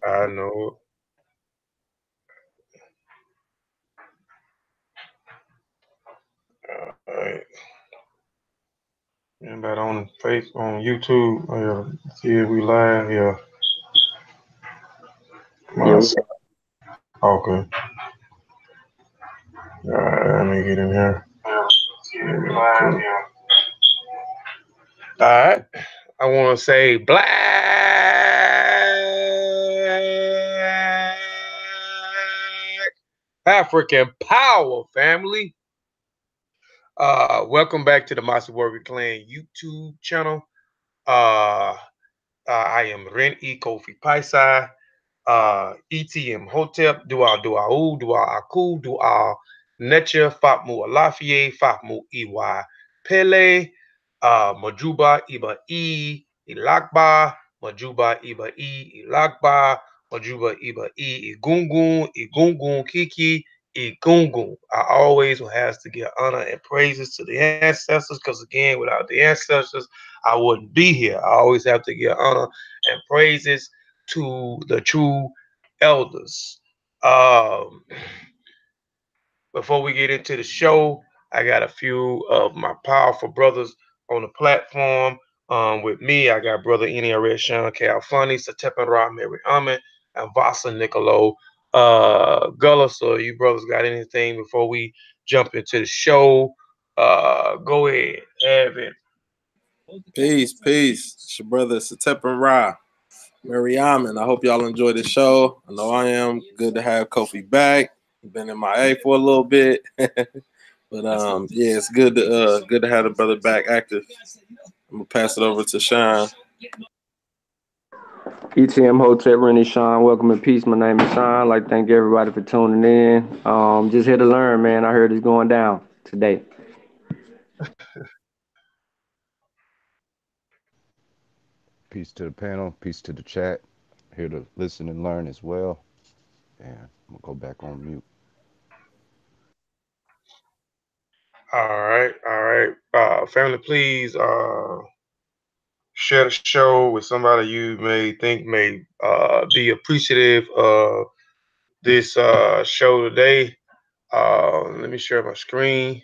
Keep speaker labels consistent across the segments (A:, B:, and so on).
A: I know. All right. Anybody on face on YouTube? See if we live. Yeah.
B: Yeah,
A: My, okay. All right. Let me get in here. See if we live. Yeah. All right. I want to say black African power, family. Welcome back to the Mossi Arakunrin Clan YouTube channel. Uh, I am Ren E. Kofi Piesie. ETM Hotep, Dua U, Dua Aku, Dua Netcha, Fatmu Alafie, Fatmu Iwa Pele, Majuba Iba Ilakba, Majuba Iba Ilakba, Majuba Iba Igungun Kiki, Igungun. I always has to give honor and praises to the ancestors because, again, without the ancestors, I wouldn't be here. I always have to give honor and praises to the true elders. Um, Before we get into the show, I got a few of my powerful brothers on the platform. With me, I got brother Eni Sean Calfani, Satepan Ra Mary Ahmed, and Vasa Nicolo Gullah. So, you brothers got anything before we jump into the show? Go ahead, have it.
C: Peace, peace. It's your brother Satep and Ra, Mary Amin. I hope y'all enjoy the show. I know I am. Good to have Kofi back. Been in my A for a little bit. But yeah, it's good to have the brother back active. I'm gonna pass it over to Sean.
B: ETM Hotel, Rennie Sean. Welcome in peace. My name is Sean. I'd like to thank everybody for tuning in. Just here to learn, man. I heard it's going down today.
D: Peace to the panel, peace to the chat. Here to listen and learn as well. And I'm gonna go back on mute.
A: All right. Family, please share the show with somebody you may think may be appreciative of this show today. Let me share my screen.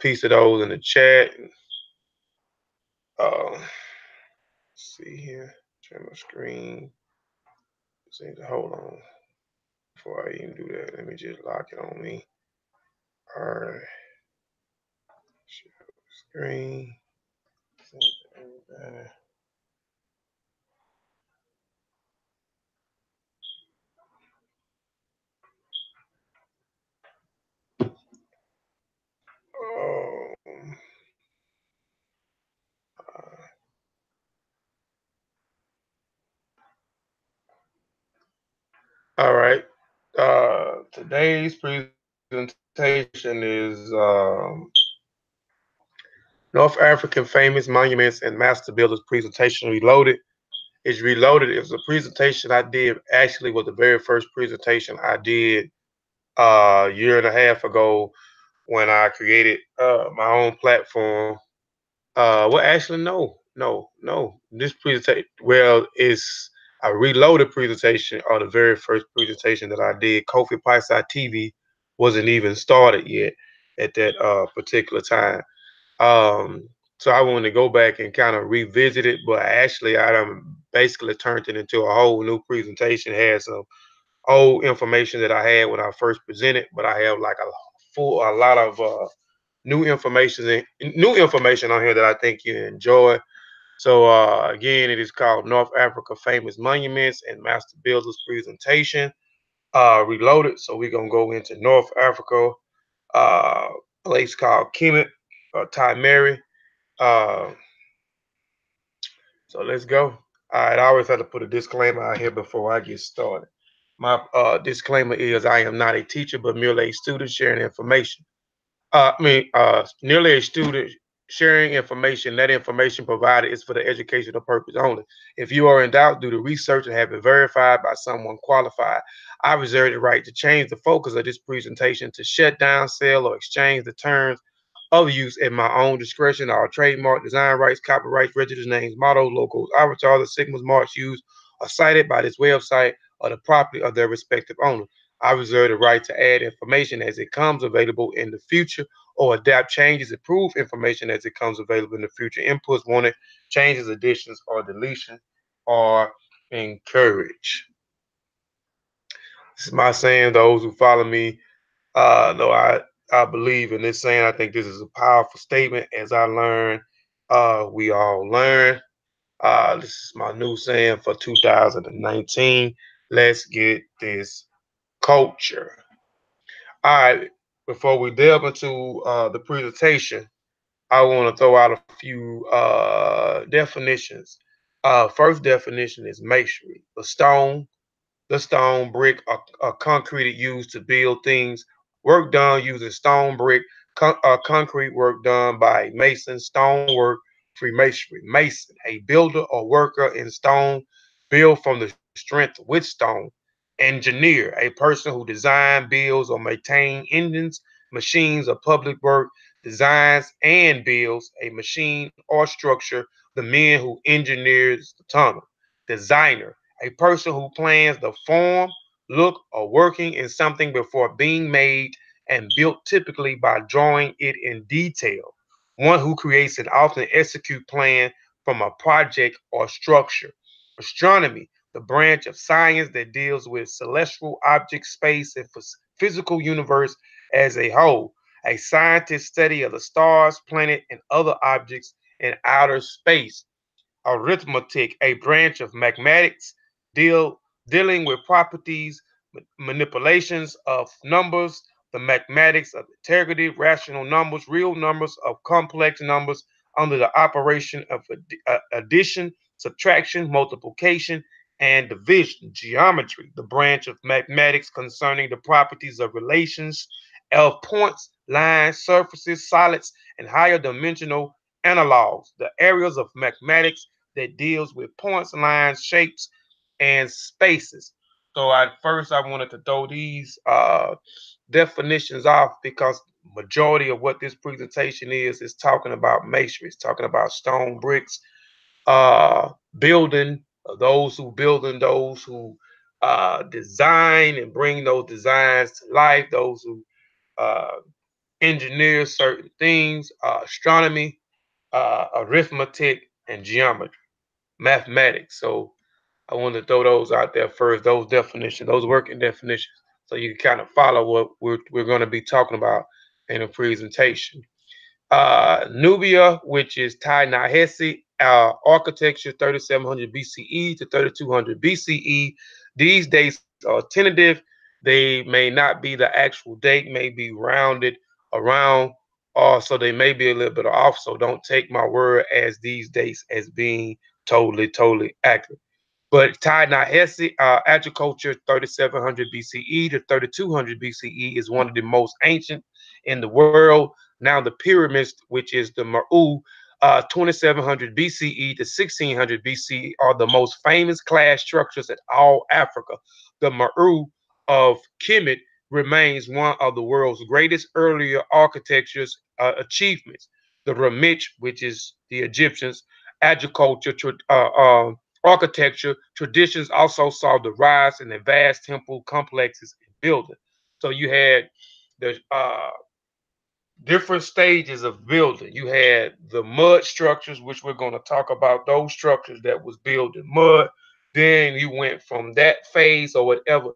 A: Piece of those in the chat. See here. Share my screen. Hold on. Before I even do that, let me just lock it on me. All right. Share screen. Um, all right. Today's presentation is North African Famous Monuments and Master Builders Presentation Reloaded. It's reloaded. It was a presentation I did. Actually, was the very first presentation I did a year and a half ago when I created my own platform. Well, actually, no. This presentation, well, it's a reloaded presentation or the very first presentation that I did. Kofi Piesie TV wasn't even started yet at that particular time. Um, so I wanted to go back and kind of revisit it, but actually, I done basically turned it into a whole new presentation. Had some old information that I had when I first presented, but I have like a lot of new information on here that I think you enjoy. So again, it is called North Africa Famous Monuments and Master Builders Presentation Reloaded. So we're gonna go into North Africa, uh, place called Kemet or Mary. Uh, so let's go. All right, I always have to put a disclaimer out here before I get started. My disclaimer is I am not a teacher, but merely a student sharing information. Nearly a student sharing information. That information provided is for the educational purpose only. If you are in doubt, do the research and have it verified by someone qualified. I reserve the right to change the focus of this presentation to shut down, sell, or exchange the terms of use at my own discretion. Our trademark, design rights, copyrights, registers, names, mottos, logos, avatars, the sigmas, marks used are cited by this website or the property of their respective owner. I reserve the right to add information as it comes available in the future or adapt changes, improve information as it comes available in the future. Inputs wanted, changes, additions, or deletion are encouraged. This is my saying. Those who follow me know I believe in this saying. I think this is a powerful statement. As I learn, we all learn. This is my new saying for 2019. Let's get this culture. All right. Before we delve into the presentation, I want to throw out a few definitions. First definition is masonry, the stone, brick, or concrete used to build things. Work done using stone, brick, concrete work done by mason, stonework, Freemasonry. Mason, a builder or worker in stone, build from the strength with stone. Engineer, a person who designs, builds, or maintains engines, machines, or public work, designs and builds a machine or structure, the men who engineers the tunnel. Designer, a person who plans the form, look, or working in something before being made and built typically by drawing it in detail. One who creates and often execute plan from a project or structure. Astronomy, the branch of science that deals with celestial objects, space, and physical universe as a whole. A scientist study of the stars, planet, and other objects in outer space. Arithmetic, a branch of mathematics dealing with properties, manipulations of numbers, the mathematics of integrity, rational numbers, real numbers, of complex numbers under the operation of addition, subtraction, multiplication, and division. Geometry, the branch of mathematics concerning the properties of relations of points, lines, surfaces, solids, and higher dimensional analogs, the areas of mathematics that deals with points, lines, shapes, and spaces. So at first I wanted to throw these definitions off because majority of what this presentation is talking about masonry. It's talking about stone bricks, building, those who building, those who design and bring those designs to life, those who uh, engineer certain things, astronomy, arithmetic, and geometry, mathematics. So I wanted to throw those out there first, those definitions, those working definitions, so you can kind of follow what we're going to be talking about in the presentation. Nubia, which is Tai-Nahesi, architecture 3700 BCE to 3200 BCE. These dates are tentative. They may not be the actual date, may be rounded around, or so they may be a little bit off. So don't take my word as these dates as being totally accurate. But Ta-Nehisi agriculture 3700 BCE to 3200 BCE is one of the most ancient in the world. Now the pyramids, which is the Meru, 2700 BCE to 1600 BCE, are the most famous class structures in all Africa. The Meru of Kemet remains one of the world's greatest earlier architecture's achievements. The Ramich, which is the Egyptians, agriculture, architecture traditions also saw the rise in the vast temple complexes and buildings. So you had the different stages of building. You had the mud structures, which we're going to talk about, those structures that was built in mud. Then you went from that phase or whatever,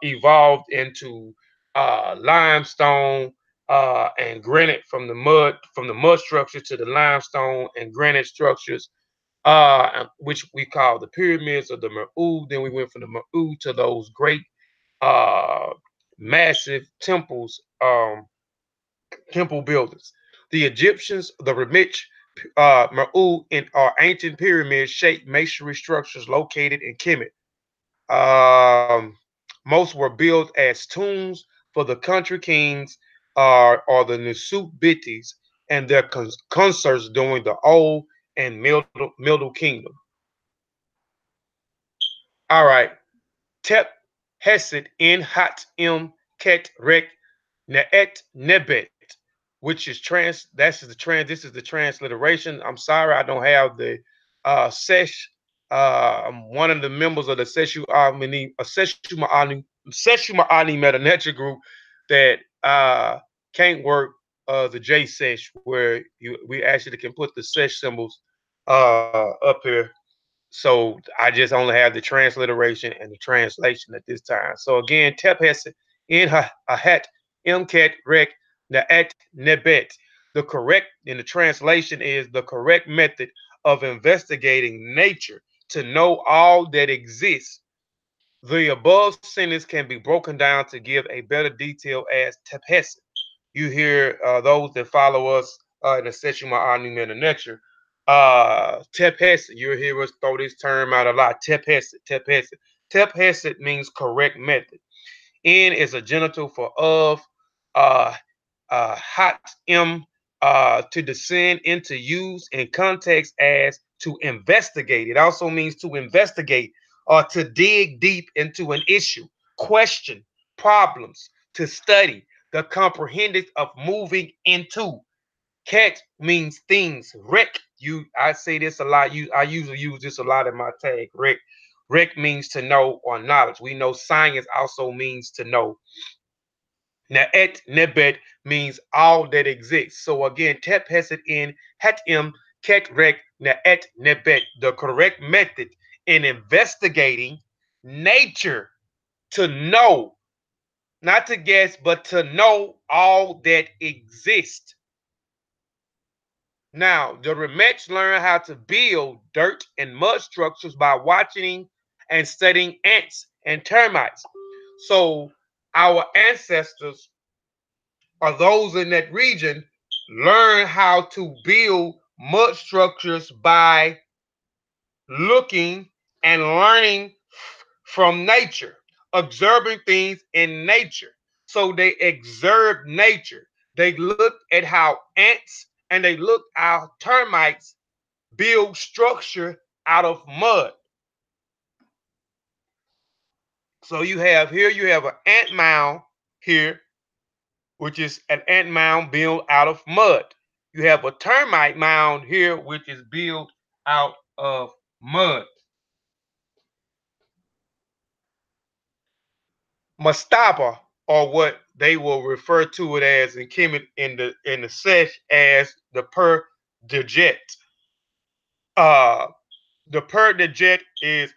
A: evolved into limestone and granite, from the mud structure to the limestone and granite structures, which we call the pyramids of the Meru. Then we went from the Meru to those great uh, massive temple buildings. The Egyptians, the Ramich, Meru, and are ancient pyramid-shaped masonry structures located in Kemet. Um, Most were built as tombs for the country kings or the Nusut Bitis and their consorts during the Old and Middle Kingdom. All right. Tep Hesed in Hat Im Ket Rek Neet Nebet, which is this is the transliteration. I'm sorry, I don't have the sesh. I'm one of the members of the Seshu Ma'ani Meta Nature group that can't work the J sesh where we actually can put the sesh symbols up here. So I just only have the transliteration and the translation at this time. So again, Tep Hesed in Ahet Mket Rek Naet Nebet. The correct in the translation is the correct method of investigating nature to know all that exists. The above sentence can be broken down to give a better detail as Tepes. You hear those that follow us in the session with our new men lecture. Tepes, you hear us throw this term out a lot. Tepes, Tepes. Tepes means correct method. N is a genitive for of. Uh, hot m to descend into use in context as to investigate. It also means to investigate or to dig deep into an issue, question problems, to study, the comprehending of moving into. Cat means things. Rec, I say this a lot. I usually use this a lot in my tag. Rec. Rec means to know or knowledge. We know science also means to know. Na'et nebet means all that exists. So again, tep hesed in hetim ketrek na'et nebet, the correct method in investigating nature to know, not to guess, but to know all that exists. Now, the Remets learn how to build dirt and mud structures by watching and studying ants and termites. So our ancestors or those in that region learn how to build mud structures by looking and learning from nature, observing things in nature. So they observe nature. They look at how ants and they look how termites build structure out of mud. So you have an ant mound here, which is an ant mound built out of mud. You have a termite mound here, which is built out of mud. Mastaba, or what they will refer to it as in Kemet in the sesh as the per dejet. Uh, the per dejet is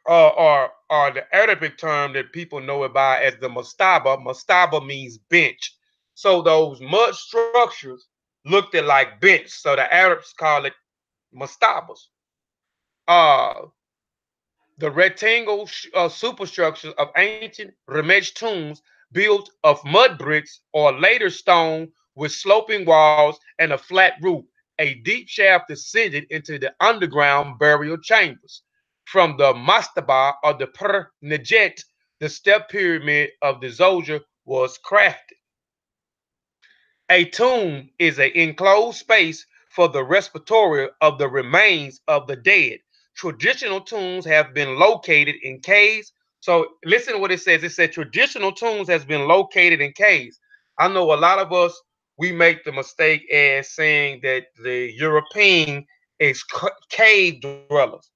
A: or the Arabic term that people know it by as the mastaba. Mastaba means bench. So those mud structures looked at like bench. So the Arabs call it mastabas. Uh, the rectangle superstructures of ancient Remech tombs built of mud bricks or later stone with sloping walls and a flat roof. A deep shaft descended into the underground burial chambers. From the mastaba or the per nejet, the step pyramid of the Zoja was crafted. A tomb is an enclosed space for the respiratory of the remains of the dead. Traditional tombs have been located in caves. So listen to what it says. It said traditional tombs has been located in caves. I know a lot of us, we make the mistake as saying that the European is cave dwellers.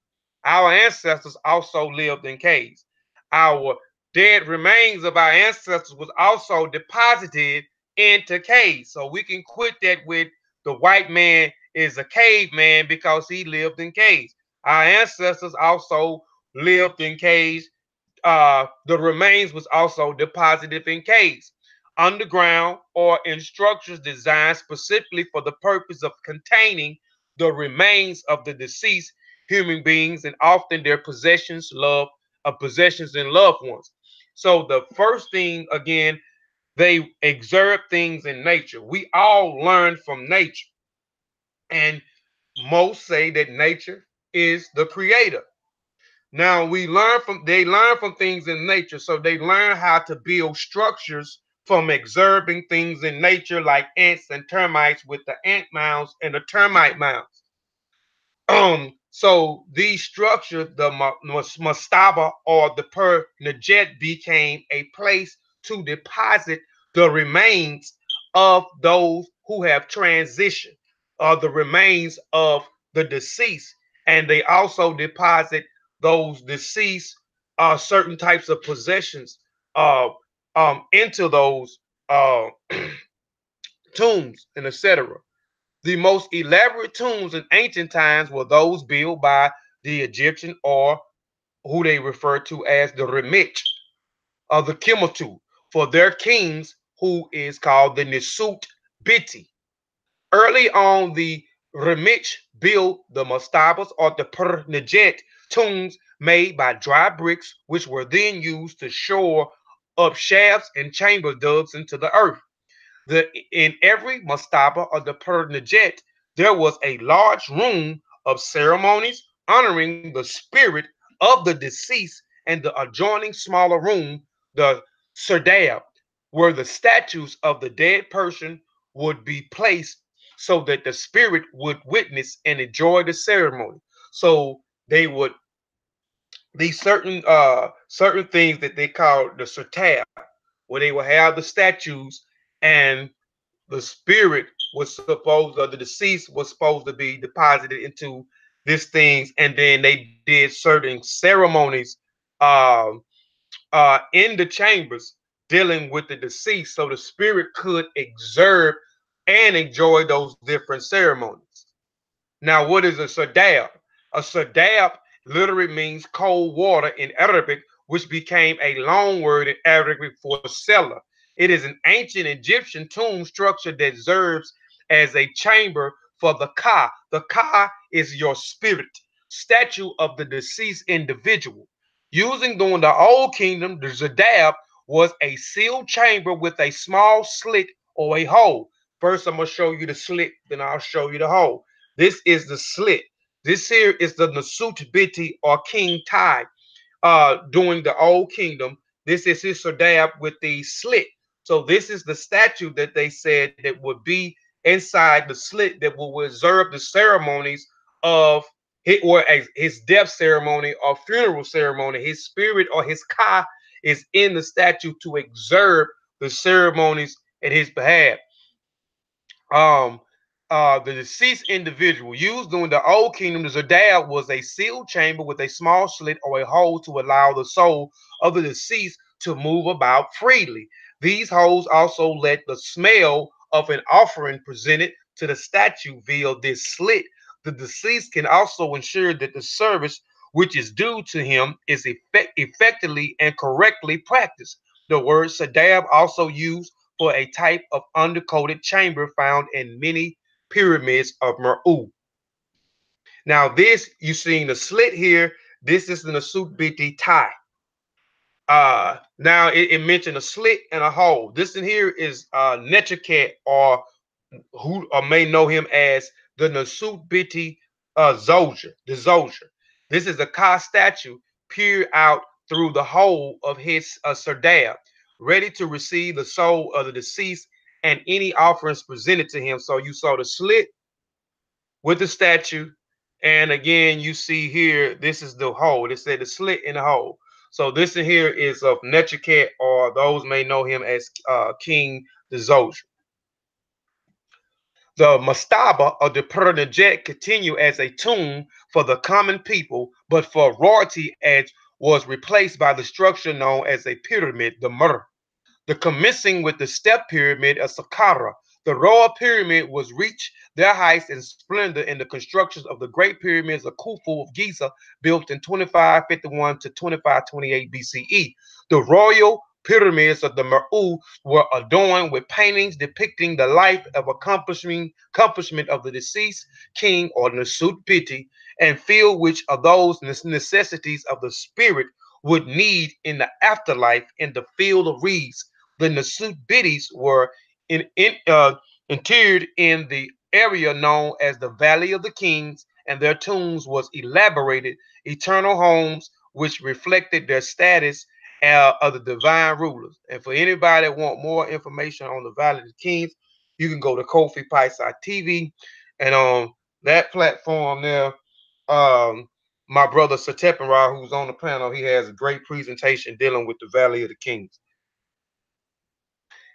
A: Our ancestors also lived in caves. Our dead remains of our ancestors was also deposited into caves. So we can quit that with the white man is a caveman because he lived in caves. Our ancestors also lived in caves. The remains was also deposited in caves, underground, or in structures designed specifically for the purpose of containing the remains of the deceased human beings and often their possessions and loved ones. So the first thing again, they observe things in nature. We all learn from nature, and most say that nature is the creator. Now they learn from things in nature, so they learn how to build structures from observing things in nature like ants and termites with the ant mounds and the termite mounds. So these structures, the mastaba or the per najet became a place to deposit the remains of those who have transitioned, or the remains of the deceased. and they also deposit those deceased certain types of possessions uh, into those uh, tombs and etc. The most elaborate tombs in ancient times were those built by the Egyptian, or who they refer to as the Remich of the Kemetu, for their kings, who is called the Nisut Biti. Early on, the Remich built the mastabas, or the Pernejet tombs made by dry bricks, which were then used to shore up shafts and chamber dug into the earth. In every mastaba of the Pernajet, there was a large room of ceremonies honoring the spirit of the deceased, and the adjoining smaller room, the serdab, where the statues of the dead person would be placed so that the spirit would witness and enjoy the ceremony. So they would, these certain things that they call the sertab, where they would have the statues, and the spirit was supposed, or the deceased was supposed to be deposited into these things, and then they did certain ceremonies um, in the chambers dealing with the deceased, so the spirit could observe and enjoy those different ceremonies. Now, what is a sadab? A sadab literally means cold water in Arabic, which became a loan word in Arabic for cellar. It is an ancient Egyptian tomb structure that serves as a chamber for the Ka. The Ka is your spirit, statue of the deceased individual. Using during the Old Kingdom, the zadab was a sealed chamber with a small slit or a hole. First, I'm going to show you the slit, then I'll show you the hole. This is the slit. This here is the Nasut Biti, or King Tai, during the Old Kingdom. This is his serdab with the slit. So this is the statue that they said that would be inside the slit that will observe the ceremonies of his, or his death ceremony or funeral ceremony. His spirit, or his ka, is in the statue to observe the ceremonies at his behalf. um the deceased individual used during the Old Kingdom, the Zerdab, was a sealed chamber with a small slit or a hole to allow the soul of the deceased to move about freely. These holes also let the smell of an offering presented to the statue via this slit. The deceased can also ensure that the service which is due to him is effectively and correctly practiced. The word Sadab also used for a type of undercoated chamber found in many pyramids of Meru. Now, this you seeing the slit here. This is the Nasut Biti Tai. Now it mentioned a slit and a hole. This in here is Nechaket, or who or may know him as the Nasut Biti Zolja, the Zolja. This is a Ka statue peered out through the hole of his serdab, ready to receive the soul of the deceased and any offerings presented to him. So you saw the slit with the statue, and again you see here, this is the hole. It said the slit in the hole. So this in here is of Nechaket, or those may know him as King the Zolja. The mastaba of the Pernajet continue as a tomb for the common people, but for royalty as was replaced by the structure known as a pyramid, the Mer. The commencing with the step pyramid of Saqqara. The royal pyramid was reached their heights and splendor in the constructions of the great pyramids of Khufu of Giza, built in 2551 to 2528 BCE. The royal pyramids of the Meru were adorned with paintings depicting the life of accomplishment of the deceased king, or Nasut Piti, and filled which of those necessities of the spirit would need in the afterlife. In the field of reeds, the Nasut Biddies were interred in the area known as the Valley of the Kings, and their tombs was elaborated eternal homes which reflected their status of the divine rulers. And for anybody that want more information on the Valley of the Kings, you can go to Kofi Piesie TV, and on that platform there, um, my brother Satepanra, who's on the panel, he has a great presentation dealing with the Valley of the Kings.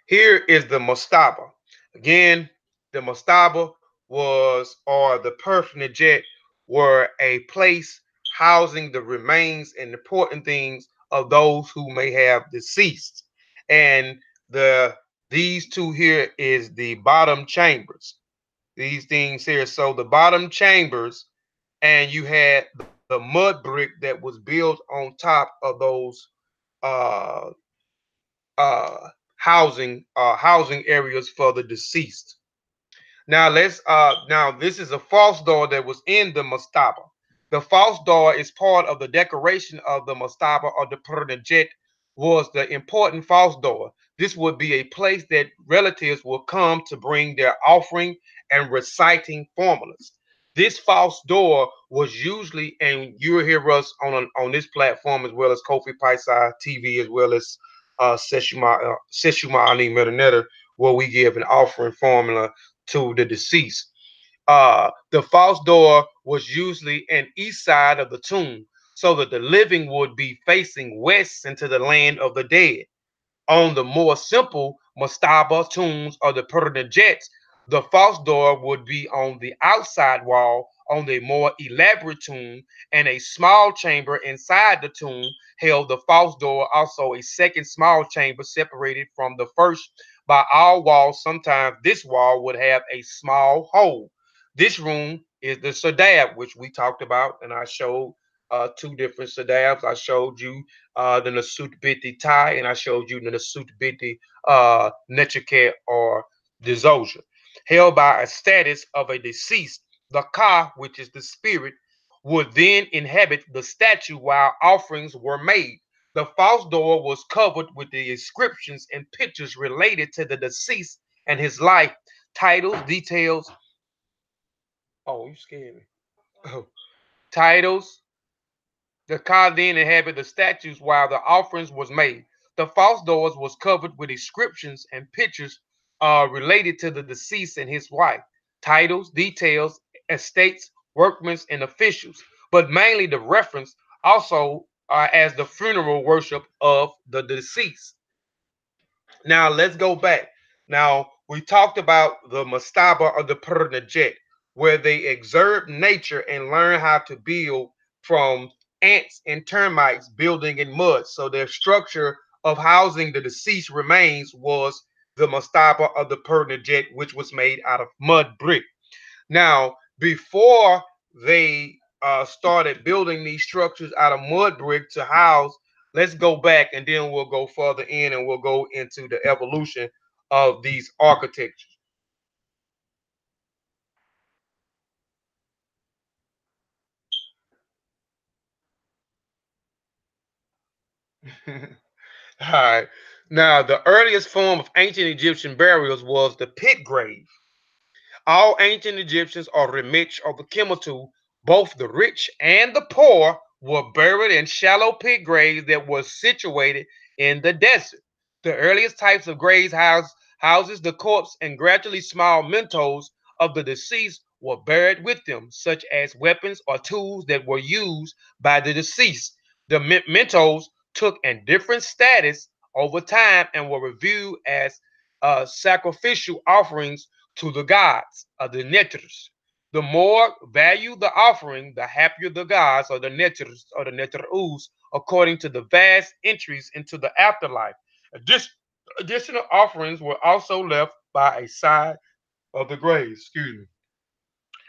A: Here is the Mastaba. Again, the Mastaba was, or the Perf Najet, were a place housing the remains and important things of those who may have deceased. And the these two here is the bottom chambers. These things here. So the bottom chambers, and you had the mud brick that was built on top of those uh housing areas for the deceased. Now this is a false door that was in the mastaba. The false door is part of the decoration of the mastaba, or the pernajet was the important false door. This would be a place that relatives will come to bring their offering and reciting formulas. This false door was usually, and you'll hear us on this platform as well as Kofi Paisa TV, as well as Seshuma Ali Metaneta, where we give an offering formula to the deceased. The false door was usually an east side of the tomb, so that the living would be facing west into the land of the dead. On the more simple mastaba tombs or the permanent jets, the false door would be on the outside wall. On the more elaborate tomb, and a small chamber inside the tomb held the false door, also a second small chamber separated from the first by all walls. Sometimes this wall would have a small hole. This room is the sadab, which we talked about, and I showed two different sadabs. I showed you the Nasut Biti Thai, and I showed you the Nasut Biti Netrike or Dizoja, held by a status of a deceased. The Ka, which is the spirit, would then inhabit the statue while offerings were made. The false door was covered with the inscriptions and pictures related to the deceased and his life, titles, details. Oh, you scared me. Oh, titles, the Ka then inhabited the statues while the offerings was made. The false doors was covered with inscriptions and pictures related to the deceased and his wife, titles, details, estates, workmen, and officials, but mainly the reference also as the funeral worship of the deceased. Now let's go back. Now we talked about the mastaba or the pernajet, where they observe nature and learn how to build from ants and termites building in mud. So their structure of housing the deceased remains was the mastaba or the pernajet, which was made out of mud brick. Now, before they started building these structures out of mud brick to house, let's go back and then we'll go further in and we'll go into the evolution of these architectures. All right. Now, the earliest form of ancient Egyptian burials was the pit grave. All ancient Egyptians are Remich or the Kemetu, both the rich and the poor, were buried in shallow pit graves that were situated in the desert. The earliest types of graves houses the corpse, and gradually small mementos of the deceased were buried with them, such as weapons or tools that were used by the deceased. The mementos took a different status over time and were reviewed as sacrificial offerings to the gods of the neters. The more value the offering, the happier the gods or the neters or the neterus, according to the vast entries into the afterlife. Additional offerings were also left by a side of the grave. Excuse me.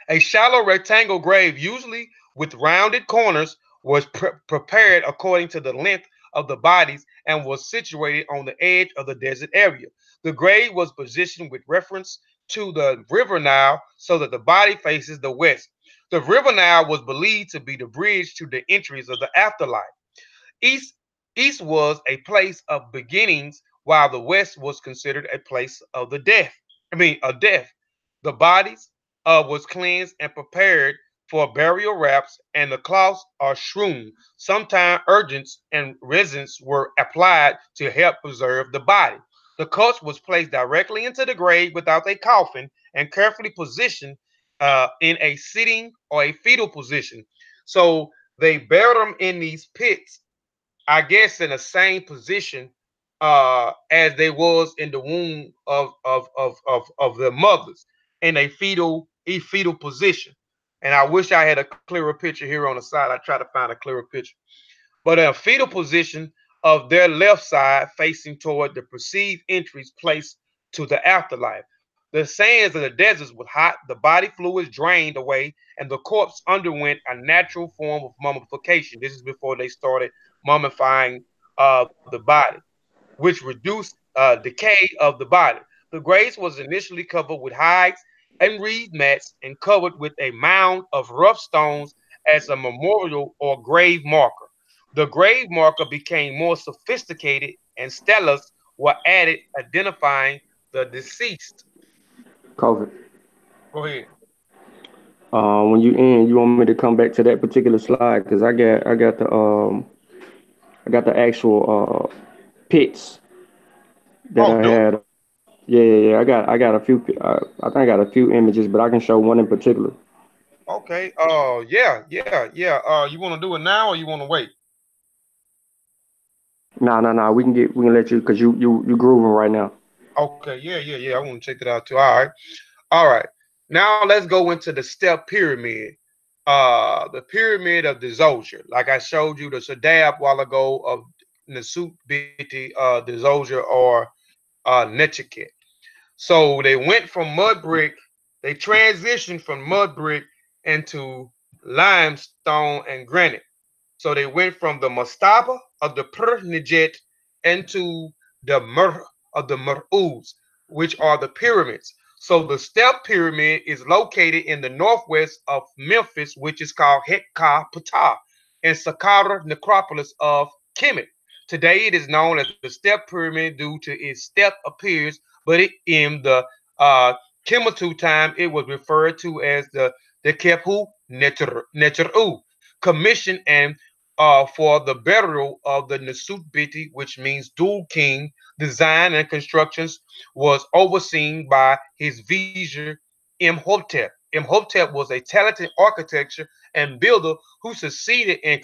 A: A shallow rectangle grave, usually with rounded corners, was prepared according to the length of the bodies and was situated on the edge of the desert area. The grave was positioned with reference to the river Nile so that the body faces the west. The river Nile was believed to be the bridge to the entries of the afterlife. East East was a place of beginnings, while the West was considered a place of the death. Of death. The bodies was cleansed and prepared for burial wraps, and the cloths are strewn. Sometimes urgents and resins were applied to help preserve the body. The corpse was placed directly into the grave without a coffin and carefully positioned in a sitting or a fetal position. So they buried them in these pits, I guess, in the same position as they was in the womb of the mothers, in a fetal position. And I wish I had a clearer picture here on the side. I try to find a clearer picture. But in a fetal position of their left side facing toward the perceived entries place to the afterlife. The sands of the deserts were hot, the body fluids drained away, and the corpse underwent a natural form of mummification. This is before they started mummifying the body, which reduced decay of the body. The graves was initially covered with hides and reed mats and covered with a mound of rough stones as a memorial or grave marker. The grave marker became more sophisticated and stelas were added identifying the deceased.
B: COVID.
A: Go ahead.
B: When you end, you want me to come back to that particular slide because I got the actual pits that
A: Oh,
B: I
A: do
B: had. Yeah. I got a few. I think I got a few images, but I can show one in particular.
A: okay. Yeah. You want to do it now or you want to wait?
B: Nah. We can let you because you grooving right now.
A: Okay. Yeah. I want to check it out too. All right. All right. Now let's go into the step pyramid. The pyramid of the Zoser. Like I showed you the Sadab while ago of Nasut Biti the Zoser or Nechikit. So they went from mud brick, they transitioned from mud brick into limestone and granite. So they went from the mastaba of the Pernijet into the Mer of the Mer'uz, which are the pyramids. So the step pyramid is located in the northwest of Memphis, which is called Hetka Ptah, and Saqqara necropolis of Kemet. Today it is known as the step pyramid due to its step appears, but in the Kemetu time it was referred to as the Kephu Neteru, commissioned and for the burial of the Nasut Biti, which means dual king. Design and constructions was overseen by his vizier Imhotep. Imhotep was a talented architecture and builder who succeeded in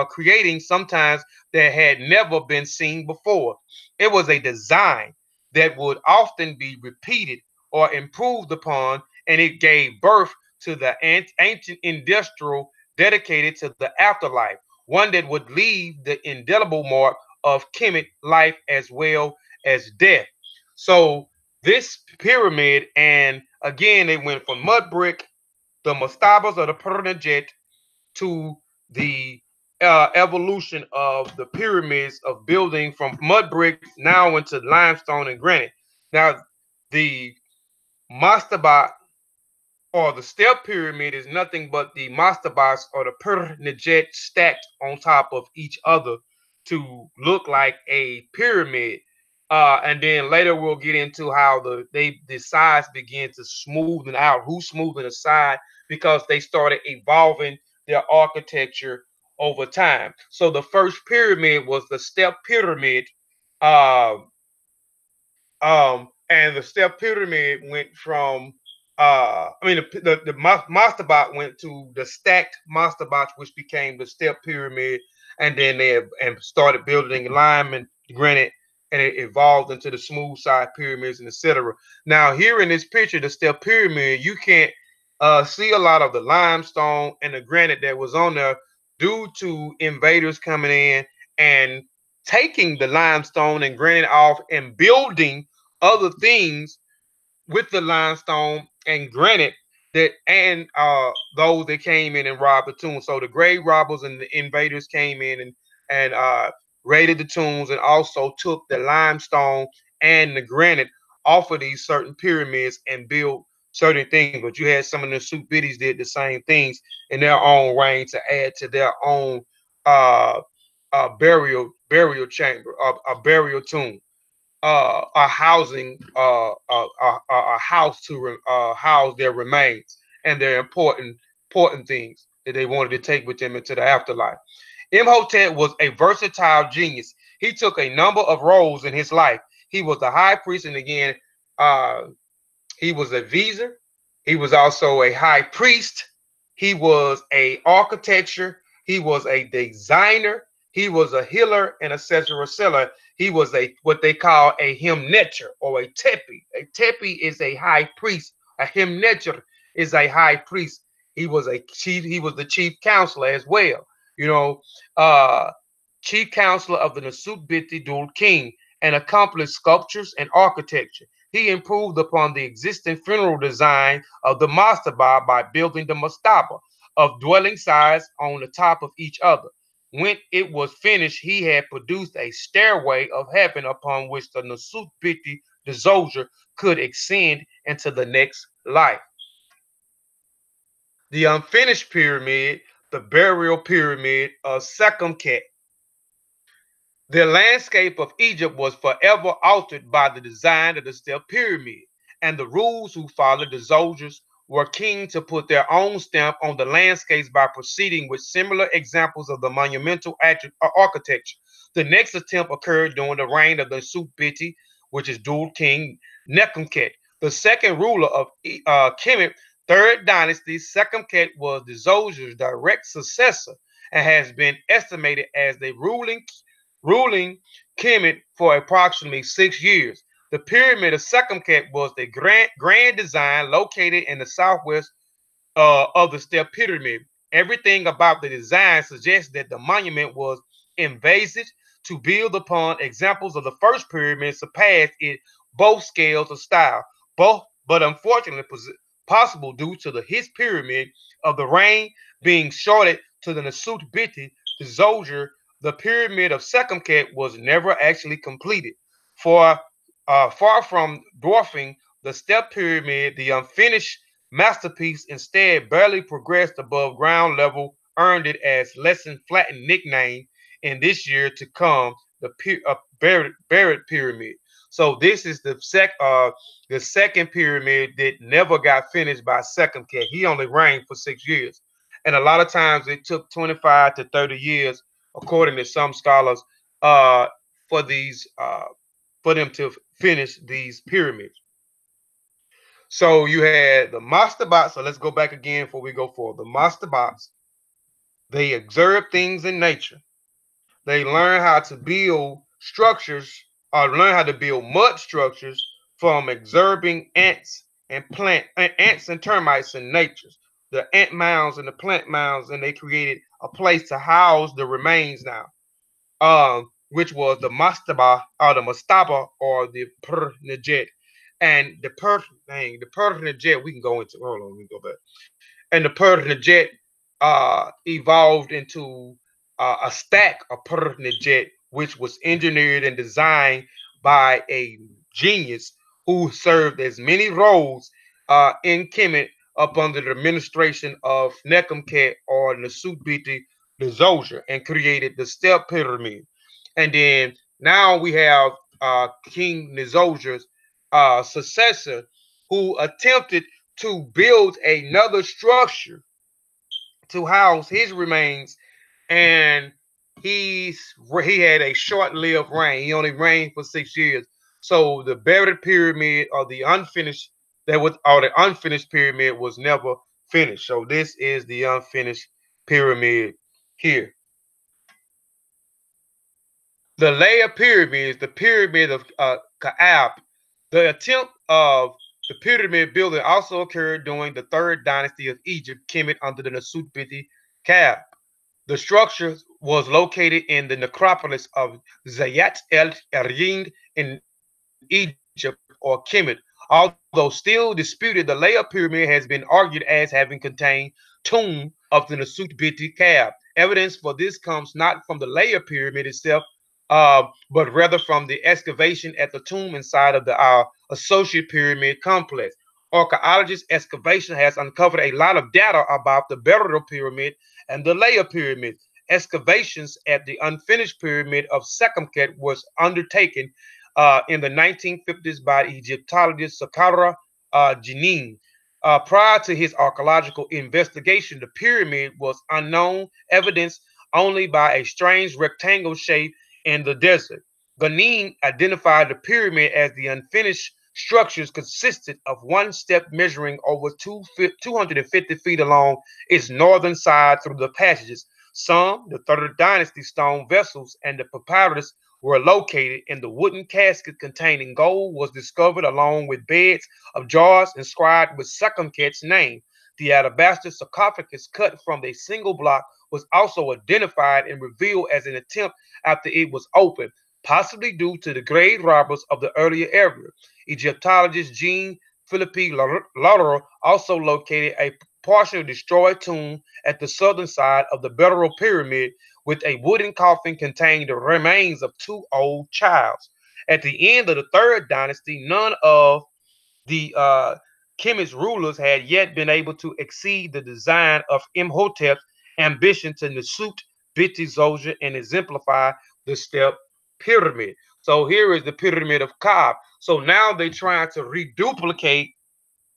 A: creating sometimes that had never been seen before. It was a design that would often be repeated or improved upon, and it gave birth to the ancient industrial dedicated to the afterlife, one that would leave the indelible mark of Kemet life as well as death. So this pyramid, and again, they went from mud brick, the mastabas or the Pernajet, to the evolution of the pyramids of building from mud brick now into limestone and granite. Now, the mastaba or the step pyramid is nothing but the mastabas or the pernijet stacked on top of each other to look like a pyramid. And then later we'll get into how the sides begin to smoothen out. Who's smoothing the side? Because they started evolving their architecture over time. So the first pyramid was the step pyramid. Uh, and the step pyramid went from the mastabot went to the stacked mastabot, which became the step pyramid, and then they and started building lime and granite, and it evolved into the smooth side pyramids and etc. Now here in this picture, the step pyramid, you can't see a lot of the limestone and the granite that was on there due to invaders coming in and taking the limestone and granite off and building other things with the limestone and granite that and those that came in and robbed the tomb. So the grave robbers and the invaders came in and raided the tombs and also took the limestone and the granite off of these certain pyramids and built certain things. But you had some of the Suk Biddies did the same things in their own reign to add to their own uh, burial chamber, a burial tomb, a housing, a house to house their remains and their important things that they wanted to take with them into the afterlife. Imhotep was a versatile genius. He took a number of roles in his life. He was the high priest, and again, uh, he was a vizier. He was also a high priest. He was a architecture. He was a designer. He was a healer and a seller. He was a what they call a hymneter or a tepi. A tepi is a high priest. A hymneter is a high priest. He was the chief counselor as well. You know, uh, chief counselor of the Nasutbiti Dul King, and accomplished sculptures and architecture. He improved upon the existing funeral design of the mastaba by building the mastaba of dwelling sides on the top of each other. When it was finished, he had produced a stairway of heaven upon which the Nasutbiti, the soldier, could ascend into the next life. The unfinished pyramid, the burial pyramid of Sekhemkhet. The landscape of Egypt was forever altered by the design of the step pyramid, and the rules who followed the soldiers were keen to put their own stamp on the landscapes by proceeding with similar examples of the monumental architecture. The next attempt occurred during the reign of the Supiti, which is dual king Nekhemkhet, the second ruler of Kemet, third dynasty. Sekhemkhet was the soldiers' direct successor and has been estimated as the ruling Kemet for approximately 6 years. The pyramid of Sekhemkhet was the grand design located in the southwest of the step pyramid. Everything about the design suggests that the monument was invasive to build upon. Examples of the first pyramid surpassed it both scales of style, both but unfortunately possible due to his pyramid of the rain being shorted to the Nasut Biti, the Zoger. The pyramid of Sekhemkhet was never actually completed. For far from dwarfing the step pyramid, the unfinished masterpiece instead barely progressed above ground level, earned it as lesson flattened nickname in this year to come, the buried pyramid. So this is the second pyramid that never got finished by Sekhemkhet. He only reigned for 6 years, and a lot of times it took 25 to 30 years, according to some scholars, uh, for these for them to finish these pyramids. So you had the mastabots. So let's go back again before we go forward. The mastabots, they observe things in nature. They learn how to build structures or learn how to build mud structures from observing ants and termites in nature. The ant mounds and the plant mounds, and they created a place to house the remains now, which was the mastaba or the pernejet. And the pernejet, we can go into, hold on, let me go back. And the pernejet evolved into a stack of pernejet, which was engineered and designed by a genius who served as many roles in Kemet up under the administration of Nekhemkhet or Nasubiti the and created the step pyramid. And then now we have King Nizolja's successor who attempted to build another structure to house his remains, and he had a short-lived reign. He only reigned for 6 years. So the buried pyramid or the unfinished pyramid was never finished. So this is the unfinished pyramid here. The layer pyramids, the pyramid of Kaab. The attempt of the pyramid building also occurred during the third dynasty of Egypt, Kemet, under the Nasutbiti Kaab. The structure was located in the necropolis of Zayat el Erin in Egypt or Kemet. Although still disputed, the layer pyramid has been argued as having contained tomb of the Nasut Biti Kab. Evidence for this comes not from the layer pyramid itself, but rather from the excavation at the tomb inside of the associate pyramid complex. Archaeologist excavation has uncovered a lot of data about the burial pyramid and the layer pyramid. Excavations at the unfinished pyramid of Sekhemkhet was undertaken in the 1950s by Egyptologist Sakara Jenin. Prior to his archaeological investigation, the pyramid was unknown, evidenced only by a strange rectangle shape in the desert. Ganin identified the pyramid as the unfinished structures consisted of one step measuring over 250 feet along its northern side through the passages. Some, the Third Dynasty stone vessels and the papyrus were located, and the wooden casket containing gold was discovered along with beds of jars inscribed with Sekhemkhet's name. The alabaster sarcophagus cut from a single block was also identified and revealed as an attempt after it was opened, possibly due to the grave robbers of the earlier era. Egyptologist Jean Philippe Lauder also located a partially destroyed tomb at the southern side of the burial pyramid with a wooden coffin containing the remains of two old childs. At the end of the third dynasty, none of the Kemet's rulers had yet been able to exceed the design of Imhotep's ambition to Nasut Biti Zoja and exemplify the step pyramid. So here is the pyramid of Kab. So now they're trying to reduplicate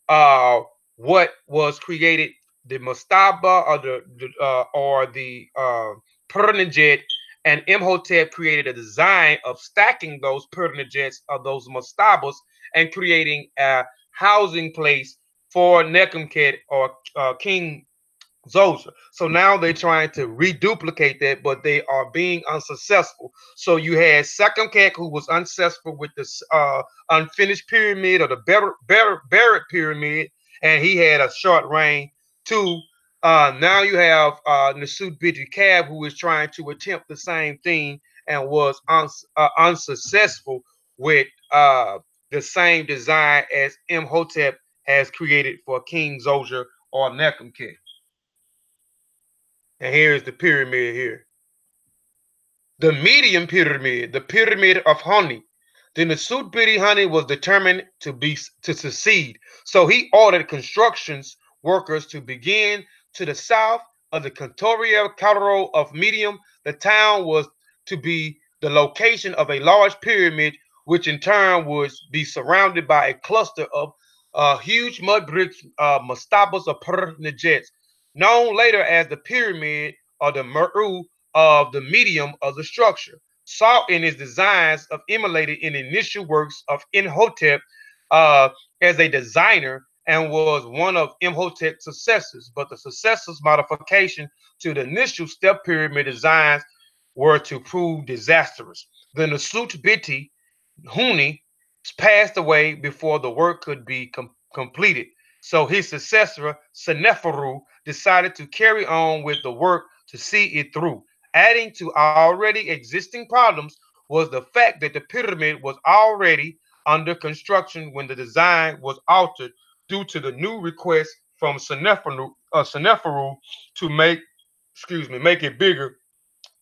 A: uh, what was created, the mastaba or the Pernajet, and Imhotep created a design of stacking those Pernajets or those mastabas and creating a housing place for Nekemket or King Zosa. So now they're trying to reduplicate that, but they are being unsuccessful. So you had Sekemkek, who was unsuccessful with this unfinished pyramid or the Barrett pyramid, and he had a short reign too. Now you have Nasut Bidri Cab, who is trying to attempt the same thing and was unsuccessful with the same design as Imhotep has created for King Zoja or Nekemkek. And here's the pyramid here. The medium pyramid, the pyramid of honey. The Nasut Bidi honey was determined to succeed. So he ordered constructions workers to begin to the south of the Cantoria capital of Medium. The town was to be the location of a large pyramid, which in turn would be surrounded by a cluster of huge mud bricks, mastabas or pernajets, known later as the pyramid or the Meru of the medium of the structure, sought in his designs of emulated in initial works of Imhotep as a designer and was one of Imhotep's successors. But the successors' modification to the initial step pyramid designs were to prove disastrous. The Nasut Biti Huni passed away before the work could be completed. So his successor, Seneferu, decided to carry on with the work to see it through. Adding to already existing problems was the fact that the pyramid was already under construction when the design was altered due to the new request from Seneferu to make it bigger.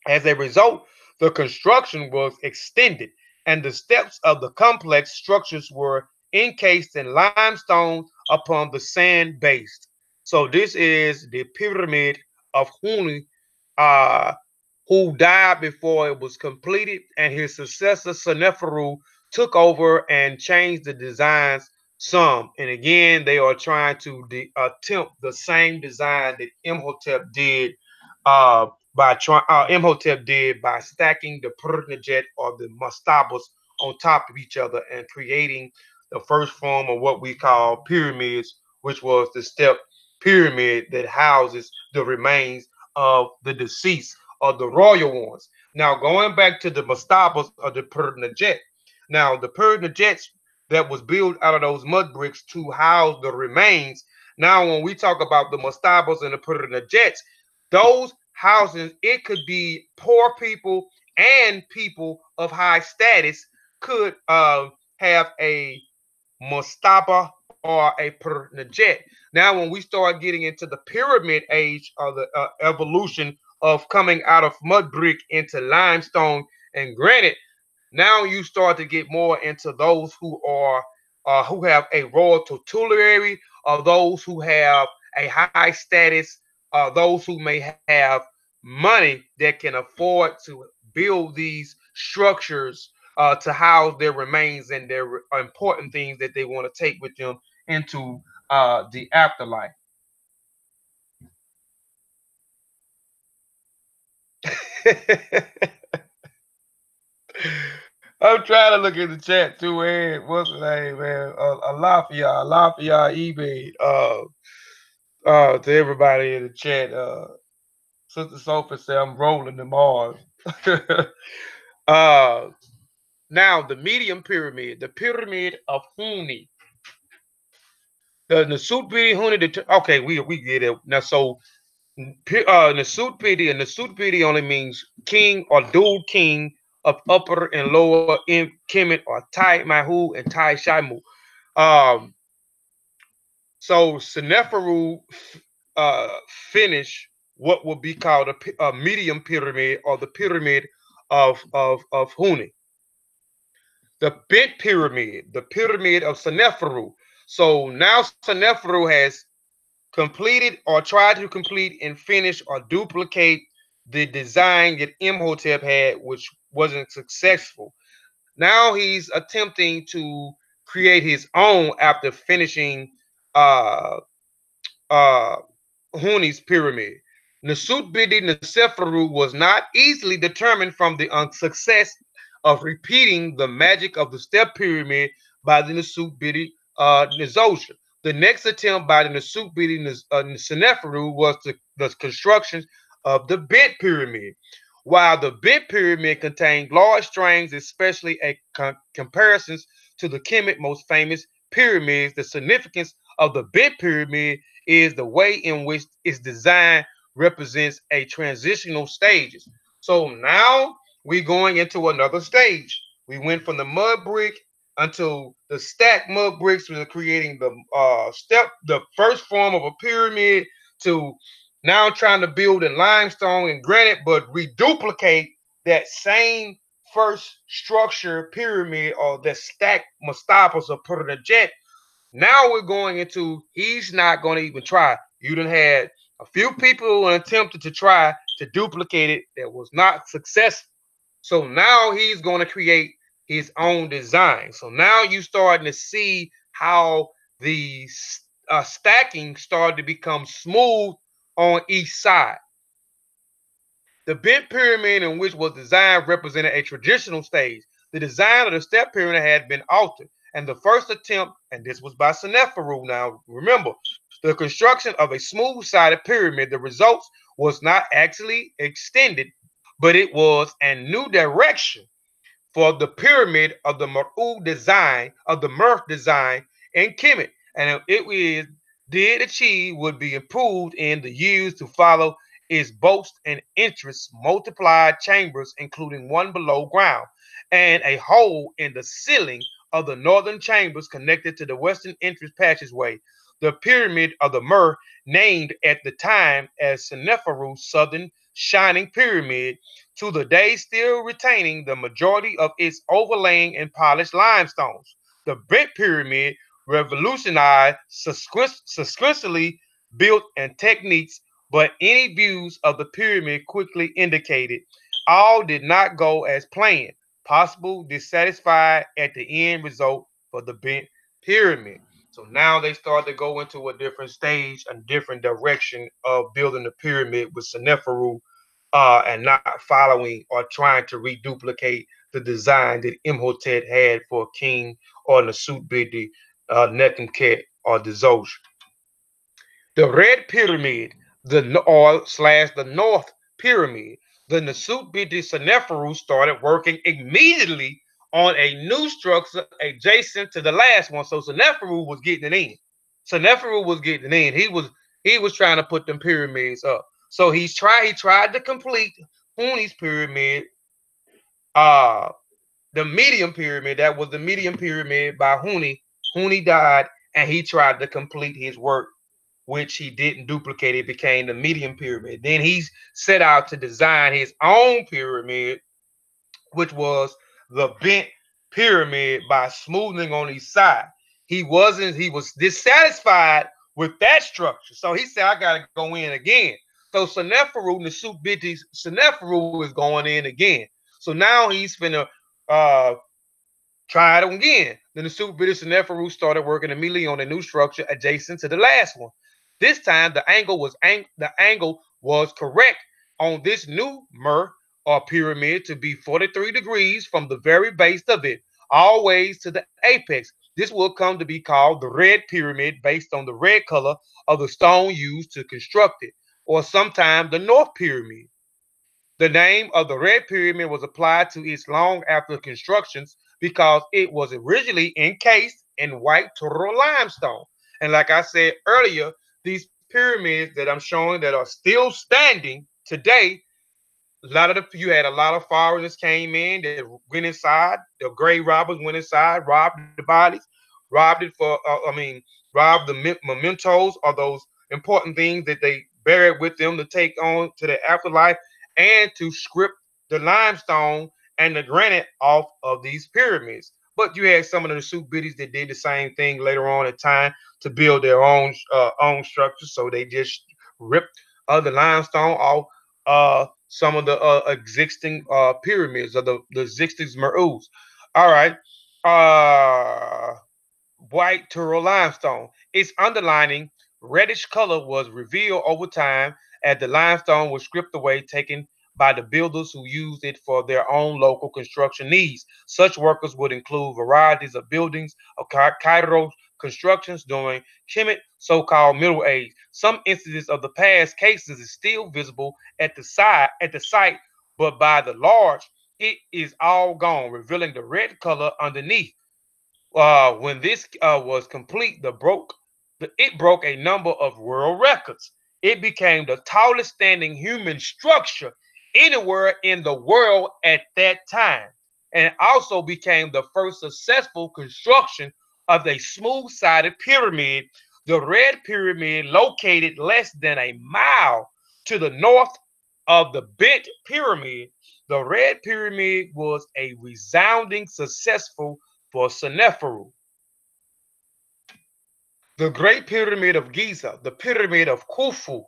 A: As a result, the construction was extended, and the steps of the complex structures were encased in limestone upon the sand base. So this is the pyramid of Huni, uh, who died before it was completed, and his successor Seneferu took over and changed the designs some. And again, they are trying to attempt the same design that uh, Imhotep did by stacking the Pernajet or the mastabas on top of each other and creating the first form of what we call pyramids, which was the step pyramid that houses the remains of the deceased or the royal ones. Now, going back to the mastabas or the Pernajet, now the Pernajets that was built out of those mud bricks to house the remains. Now, when we talk about the mastabas and the Pernajets, those housings, it could be poor people and people of high status could have a mastaba or a pernajet. Now, when we start getting into the pyramid age or the evolution of coming out of mud brick into limestone and granite, now you start to get more into those who have a royal tutelary, or those who have a high status, those who may have money that can afford to build these structures to house their remains and their important things that they want to take with them into the afterlife. I'm trying to look at the chat too, man. What's the name, man? Alafia, eBay. To everybody in the chat. Sister Sophie said I'm rolling them Mars. uh, Now the medium pyramid, the pyramid of Huni. The Nasut Huni. Okay, we get it now. So Nasut Pidi only means king or dual king of upper and lower in Kemet or Tai Mahu and Tai Shaimu. Um, so Seneferu finished what would be called a medium pyramid or the pyramid of Huni. The bent pyramid, the pyramid of Seneferu. So now Seneferu has completed or tried to complete and finish or duplicate the design that Imhotep had, which wasn't successful. Now he's attempting to create his own after finishing uh, uh, Huni's pyramid. Nasut Bidi Neseferu was not easily determined from the unsuccess of repeating the magic of the step pyramid by the Nasut Bidi Nizosha. The next attempt by the Nasut Bidi Neseferu was the construction of the bent pyramid. While the bent pyramid contained large strings, especially a comparisons to the Kemet most famous pyramids, the significance of the bent pyramid is the way in which its design represents a transitional stages. So now we're going into another stage. We went from the mud brick until the stacked mud bricks was creating the first form of a pyramid to now trying to build in limestone and granite, but reduplicate that same first structure pyramid or the stacked mastapas or put in a jet. Now we're going into he's not going to even try. You done had a few people who attempted to try to duplicate it that was not successful. So now he's going to create his own design. So now you starting to see how the stacking started to become smooth on each side. The bent pyramid in which was designed represented a traditional stage. The design of the step pyramid had been altered, and the first attempt, and this was by Seneferu. Now remember, the construction of a smooth-sided pyramid, the results was not actually extended, but it was a new direction for the pyramid of the Mur'u design, of the Murth design in Kemet. And it is did achieve would be improved in the years to follow is boast and interests multiplied chambers, including one below ground, and a hole in the ceiling of the northern chambers connected to the western entrance passageway. The pyramid of the Mer, named at the time as Seneferu's southern shining pyramid, to the day still retaining the majority of its overlaying and polished limestones. The Bent Pyramid revolutionized successfully built and techniques, but any views of the pyramid quickly indicated all did not go as planned. Possible dissatisfied at the end result for the Bent Pyramid. So now they start to go into a different stage, a different direction of building the pyramid with Seneferu and not following or trying to reduplicate the design that Imhotep had for King or Nasut Bidi, Nekhemket, or Dzosh. The Red Pyramid, the or slash the North Pyramid, the Nasut Bidi Seneferu started working immediately on a new structure adjacent to the last one. So Seneferu was getting it in. Seneferu was getting in. He was trying to put them pyramids up. So he tried to complete Huni's pyramid, uh the medium pyramid. That was the medium pyramid by Huni. Huni died and he tried to complete his work, which he didn't duplicate. It became the medium pyramid. Then he set out to design his own pyramid, which was the bent pyramid by smoothing on each side. He was dissatisfied with that structure. So he said, I gotta go in again. So Seneferu, Nasut Biti's Seneferu is going in again. So now he's finna uh try it again. Then the Super British and Neferu started working immediately on a new structure adjacent to the last one. This time the angle was correct on this new Mer or pyramid to be 43 degrees from the very base of it, always to the apex. This will come to be called the Red Pyramid based on the red color of the stone used to construct it, or sometimes the North Pyramid. The name of the Red Pyramid was applied to its long after constructions because it was originally encased in white Toro limestone. And like I said earlier, these pyramids that I'm showing that are still standing today, a lot of you had a lot of foreigners came in that went inside. The grave robbers went inside, robbed the bodies, robbed it for. Robbed the mementos or those important things that they buried with them to take on to the afterlife, and to strip the limestone and the granite off of these pyramids. But you had some of the soup biddies that did the same thing later on in time to build their own structures. So they just ripped the limestone off some of the existing pyramids or the existing merus. All right. White Turo limestone. Its underlining reddish color was revealed over time as the limestone was stripped away, taken by the builders who used it for their own local construction needs. Such workers would include varieties of buildings of Cairo constructions during Kemet, so-called Middle Age. Some instances of the past cases is still visible at the site, but by the large, it is all gone, revealing the red color underneath. When this was complete, it broke a number of world records. It became the tallest standing human structure anywhere in the world at that time, and also became the first successful construction of a smooth-sided pyramid. The Red Pyramid, located less than a mile to the north of the Bent Pyramid, the Red Pyramid was a resounding successful for Seneferu. The Great Pyramid of Giza, the Pyramid of Khufu,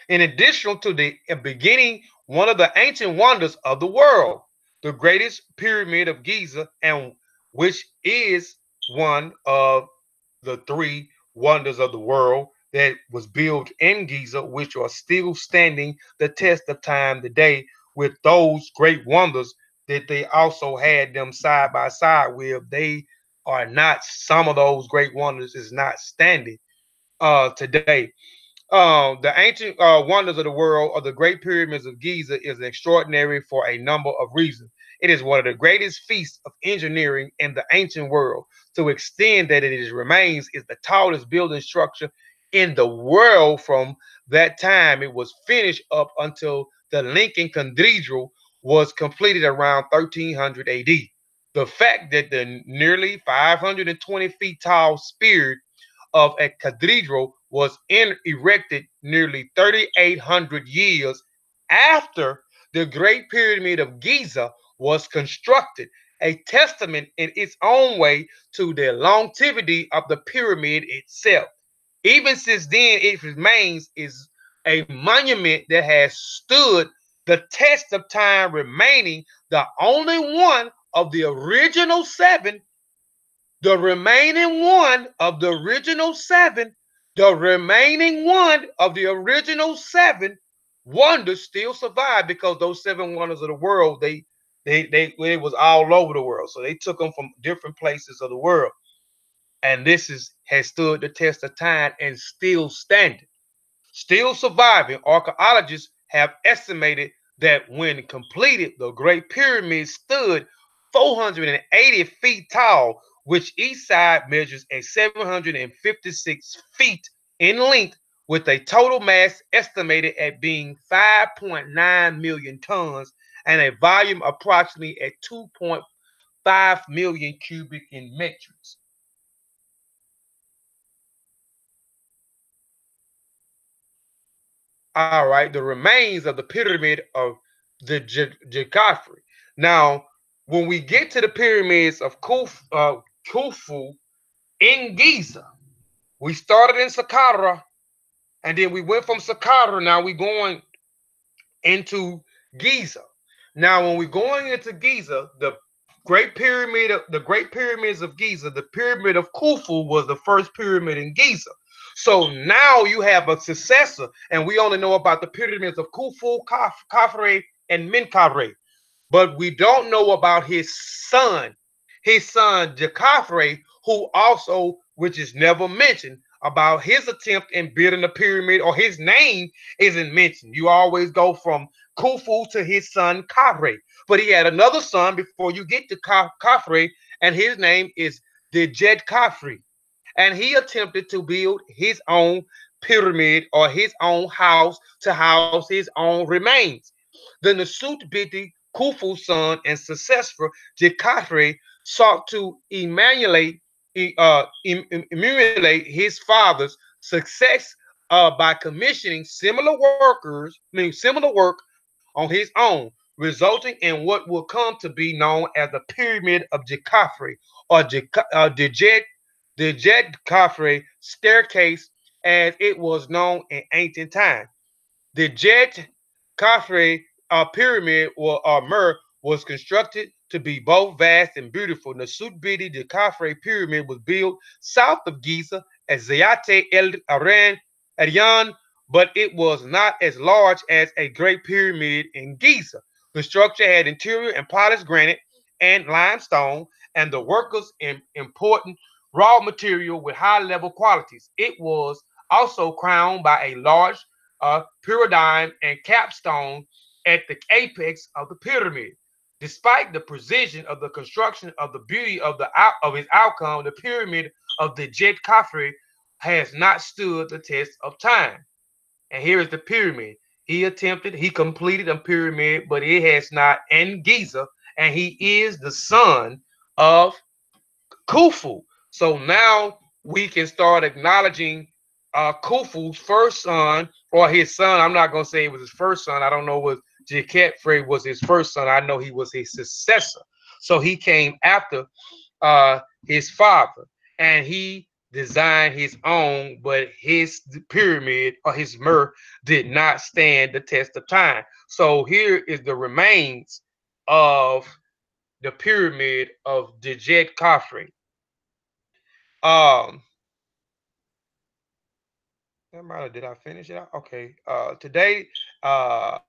A: in addition to the beginning one of the ancient wonders of the world, the greatest pyramid of Giza, and which is one of the three wonders of the world that was built in Giza, which are still standing the test of time today, with those great wonders that they also had them side by side with. They are not, some of those great wonders is not standing today. The ancient wonders of the world, or the Great Pyramids of Giza, is extraordinary for a number of reasons. It is one of the greatest feats of engineering in the ancient world. To extend that it is remains is the tallest building structure in the world from that time. It was finished up until the Lincoln Cathedral was completed around 1300 AD. The fact that the nearly 520 feet tall spire of a cathedral was erected nearly 3,800 years after the Great Pyramid of Giza was constructed, a testament in its own way to the longevity of the pyramid itself. Even since then, it remains is a monument that has stood the test of time, remaining the only one of the original seven, the remaining one of the original seven, the remaining one of the original seven wonders still survive, because those seven wonders of the world, they it was all over the world. So they took them from different places of the world. And this is has stood the test of time and still standing. Still surviving. Archaeologists have estimated that when completed, the Great Pyramid stood 480 feet tall, which each side measures a 756 feet in length, with a total mass estimated at being 5.9 million tons and a volume approximately at 2.5 million cubic in metrics. All right, the remains of the pyramid of the Jagafri. Now, when we get to the pyramids of Khufu in Giza, we started in Saqqara, and then we went from Saqqara. Now we're going into Giza. Now, when we're going into Giza, the Great Pyramids of Giza, the Pyramid of Khufu was the first pyramid in Giza. So now you have a successor, and we only know about the pyramids of Khufu, Khafre, and Menkaure, but we don't know about his son Jakafre, who also, which is never mentioned, about his attempt in building the pyramid, or his name isn't mentioned. You always go from Khufu to his son Khafre, but he had another son before you get to Khafre, and his name is Djed Khafre. and he attempted to build his own pyramid or his own house to house his own remains. The Nasut Biti Khufu's son and successor Jekafre sought to emulate his father's success by commissioning similar work on his own, resulting in what will come to be known as the Pyramid of Jekafre or the Jet Kafre staircase as it was known in ancient times. The Jet Kafre pyramid or Mer was constructed to be both vast and beautiful. The Sutbidi de Kafre pyramid was built south of Giza at Zayate El Aryan, but it was not as large as a great pyramid in Giza. The structure had interior and polished granite and limestone, and the workers in important raw material with high level qualities. It was also crowned by a large pyramid and capstone at the apex of the pyramid. Despite the precision of the construction of the beauty of of its outcome, the pyramid of the Jet Kafri has not stood the test of time. And here is the pyramid. He completed a pyramid, but it has not in Giza, and he is the son of Khufu. So now we can start acknowledging Khufu's first son or his son. I'm not gonna say it was his first son. I don't know what Jeketfre was his first son. I know he was his successor. So he came after his father, and he designed his own, but his pyramid or his Mer did not stand the test of time. So here is the remains of the pyramid of Djet Khafre. Um, did I finish it? Okay. Today, a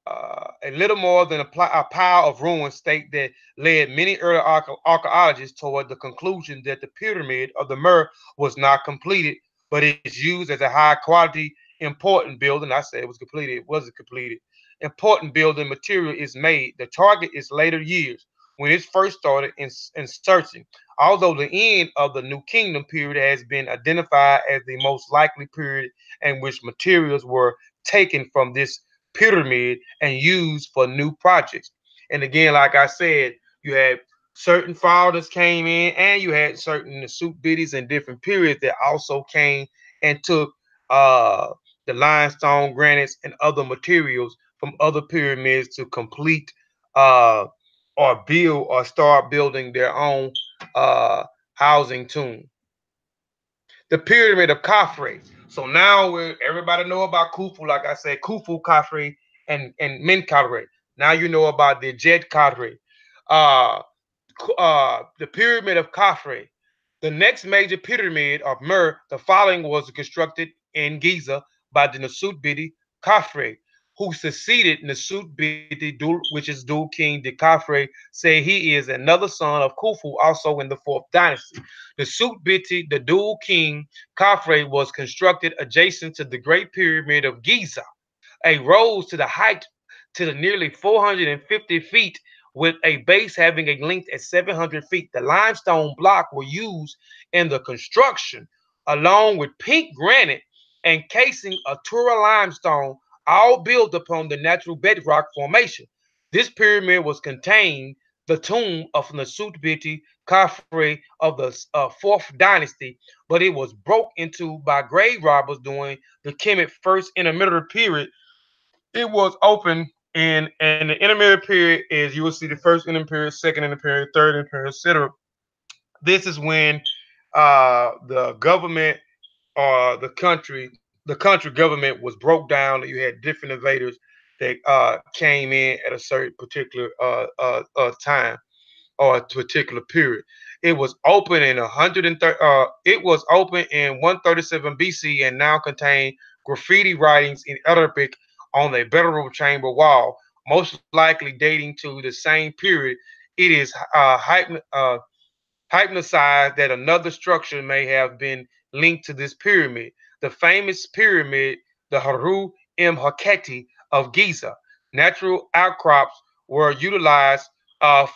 A: little more than a pile of ruins state that led many early archaeologists toward the conclusion that the pyramid of the Mer was not completed, but is used as a high quality, important building. I said it was completed. It wasn't completed. Important building material is made. The target is later years when it first started in searching. Although the end of the New Kingdom period has been identified as the most likely period in which materials were taken from this pyramid and used for new projects. And again, like I said, you had certain fathers came in, and you had certain suit biddies in different periods that also came and took uh, the limestone, granites, and other materials from other pyramids to complete uh, or build or start building their own uh, housing tomb. The pyramid of Khafre. So now everybody know about Khufu, like I said, Khufu, Khafre, and Menkaure. Now you know about the Jet Khafre. Uh, the pyramid of Khafre. The next major pyramid of Mer, the following was constructed in Giza by the Nasut Bidi Khafre, who succeeded Nasut Bidi, which is Dul King de Khafre, say he is another son of Khufu, also in the fourth dynasty. The Sut Biti, the Dul King Khafre, was constructed adjacent to the Great Pyramid of Giza, a rose to the height to the nearly 450 feet with a base having a length at 700 feet. The limestone block were used in the construction along with pink granite and casing of Tura limestone, all built upon the natural bedrock formation. This pyramid was contained the tomb of Nasutbiti Khafre of the fourth dynasty, but it was broke into by grave robbers during the Kemet first intermediate period. It was open and the intermediate period is you will see the first intermediate period, second intermediate period, third intermediate period, etc. This is when the government or the country government was broke down. You had different invaders that came in at a certain particular time or a particular period. It was open in 130. It was open in 137 BC and now contained graffiti writings in Arabic on a bedroom chamber wall, most likely dating to the same period. It is hypothesized that another structure may have been linked to this pyramid. The famous pyramid, the Haru Im Haketi of Giza. Natural outcrops were utilized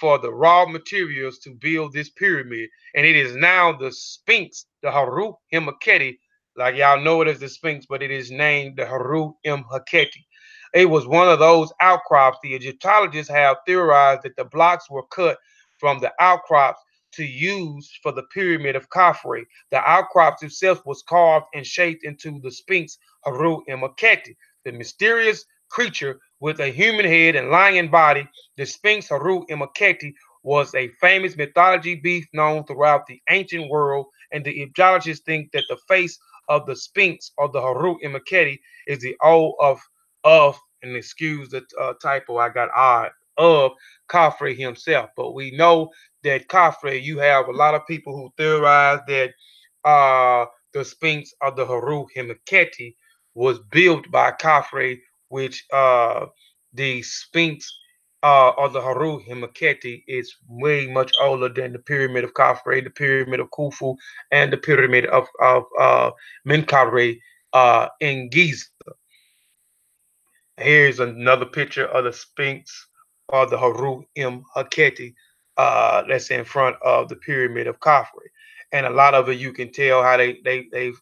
A: for the raw materials to build this pyramid, and it is now the Sphinx, the Haru Himaketi. Like y'all know it as the Sphinx, but it is named the Haru Imhaketi. It was one of those outcrops. The Egyptologists have theorized that the blocks were cut from the outcrops to use for the pyramid of Khafre. The outcrops itself was carved and shaped into the Sphinx Haru Imhaketi, the mysterious creature with a human head and lion body. The Sphinx Haru Imhaketi was a famous mythology beast known throughout the ancient world, and the Egyptologists think that the face of the Sphinx or the Haru Imhaketi is the O of, and excuse the typo, I got odd, of Khafre himself. But we know that Khafre, you have a lot of people who theorize that the Sphinx of the Haru Himaketi was built by Khafre, which the Sphinx or the Haru Himaketi is way much older than the Pyramid of Khafre, the Pyramid of Khufu, and the Pyramid of Menkaure in Giza. Here's another picture of the Sphinx or the Haru Im Haketi that's in front of the Pyramid of Khafre. And a lot of it you can tell how they've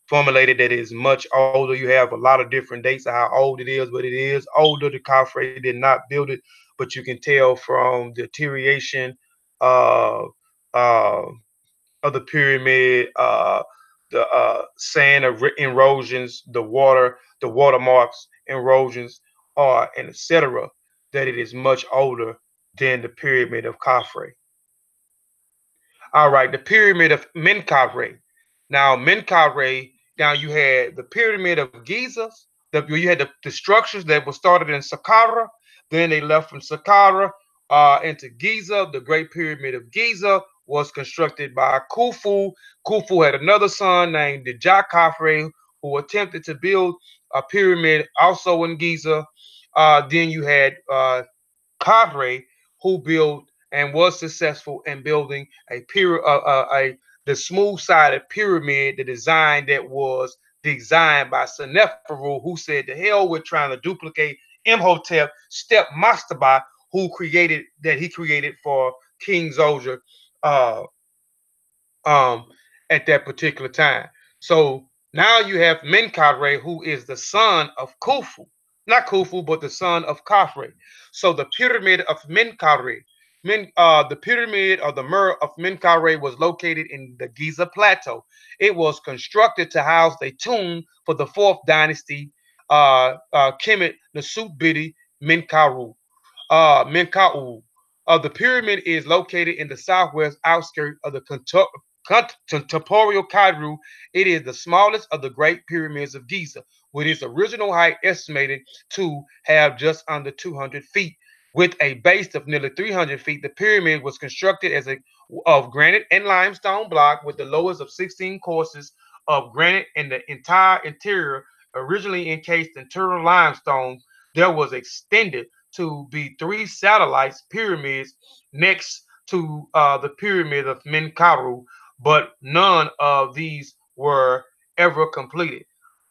A: formulated that it is much older. You have a lot of different dates of how old it is, but it is older. The Khafre did not build it, but you can tell from the deterioration uh, uh, of the pyramid, the sand erosions, the watermarks, erosions, and etc., that it is much older than the pyramid of Khafre. All right, the pyramid of Menkaure. Now, Menkaure, now you had the pyramid of Giza. You had the structures that were started in Saqqara. Then they left from Saqqara into Giza. The Great Pyramid of Giza was constructed by Khufu. Khufu had another son named Dja Khafre who attempted to build a pyramid also in Giza. Then you had Khafre, who built and was successful in building the smooth-sided pyramid, the design that was designed by Seneferu, who said, "The hell we're trying to duplicate Imhotep, Step Mastaba, he created for King Zoser uh, um, at that particular time." So now you have Menkaure, who is the son of Khufu, not Khufu, but the son of Khafre. So the pyramid of Menkaure, the pyramid or the Mur of Menkaure was located in the Giza Plateau. It was constructed to house the tomb for the fourth dynasty, Kemet Nasutbidi Menkaru. Menkau. The pyramid is located in the southwest outskirts of the temporal Kairu. It is the smallest of the great pyramids of Giza, with its original height estimated to have just under 200 feet. With a base of nearly 300 feet, the pyramid was constructed of granite and limestone block with the lowest of 16 courses of granite in the entire interior, originally encased in turtle limestone. There was extended to be three satellites pyramids next to the pyramid of Menkaru, but none of these were ever completed.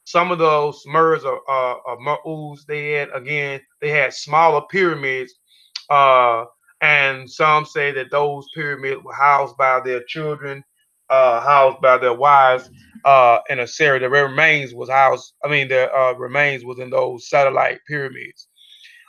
A: Some of those Murs or Ma'us, they had smaller pyramids, uh, and some say that those pyramids were housed by their children, housed by their wives, in a series. The remains was housed. I mean, the remains was in those satellite pyramids,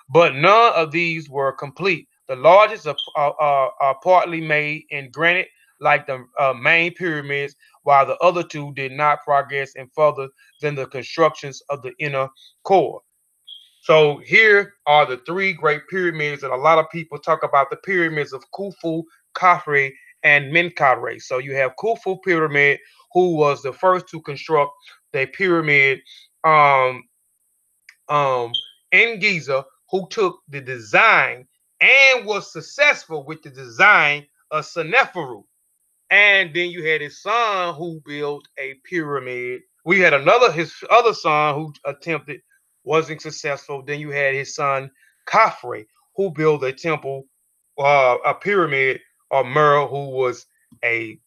A: but none of these were complete. The largest are partly made in granite, like the main pyramids, while the other two did not progress in further than the constructions of the inner core. So here are the three great pyramids, and a lot of people talk about the pyramids of Khufu, Khafre, and Menkaure. So you have Khufu pyramid, who was the first to construct the pyramid um, um, in Giza, who took the design and was successful with the design of Seneferu. And then you had his son who built a pyramid. We had his other son who attempted, wasn't successful. Then you had his son Khafre, who built a temple, a pyramid, or Mer, who was a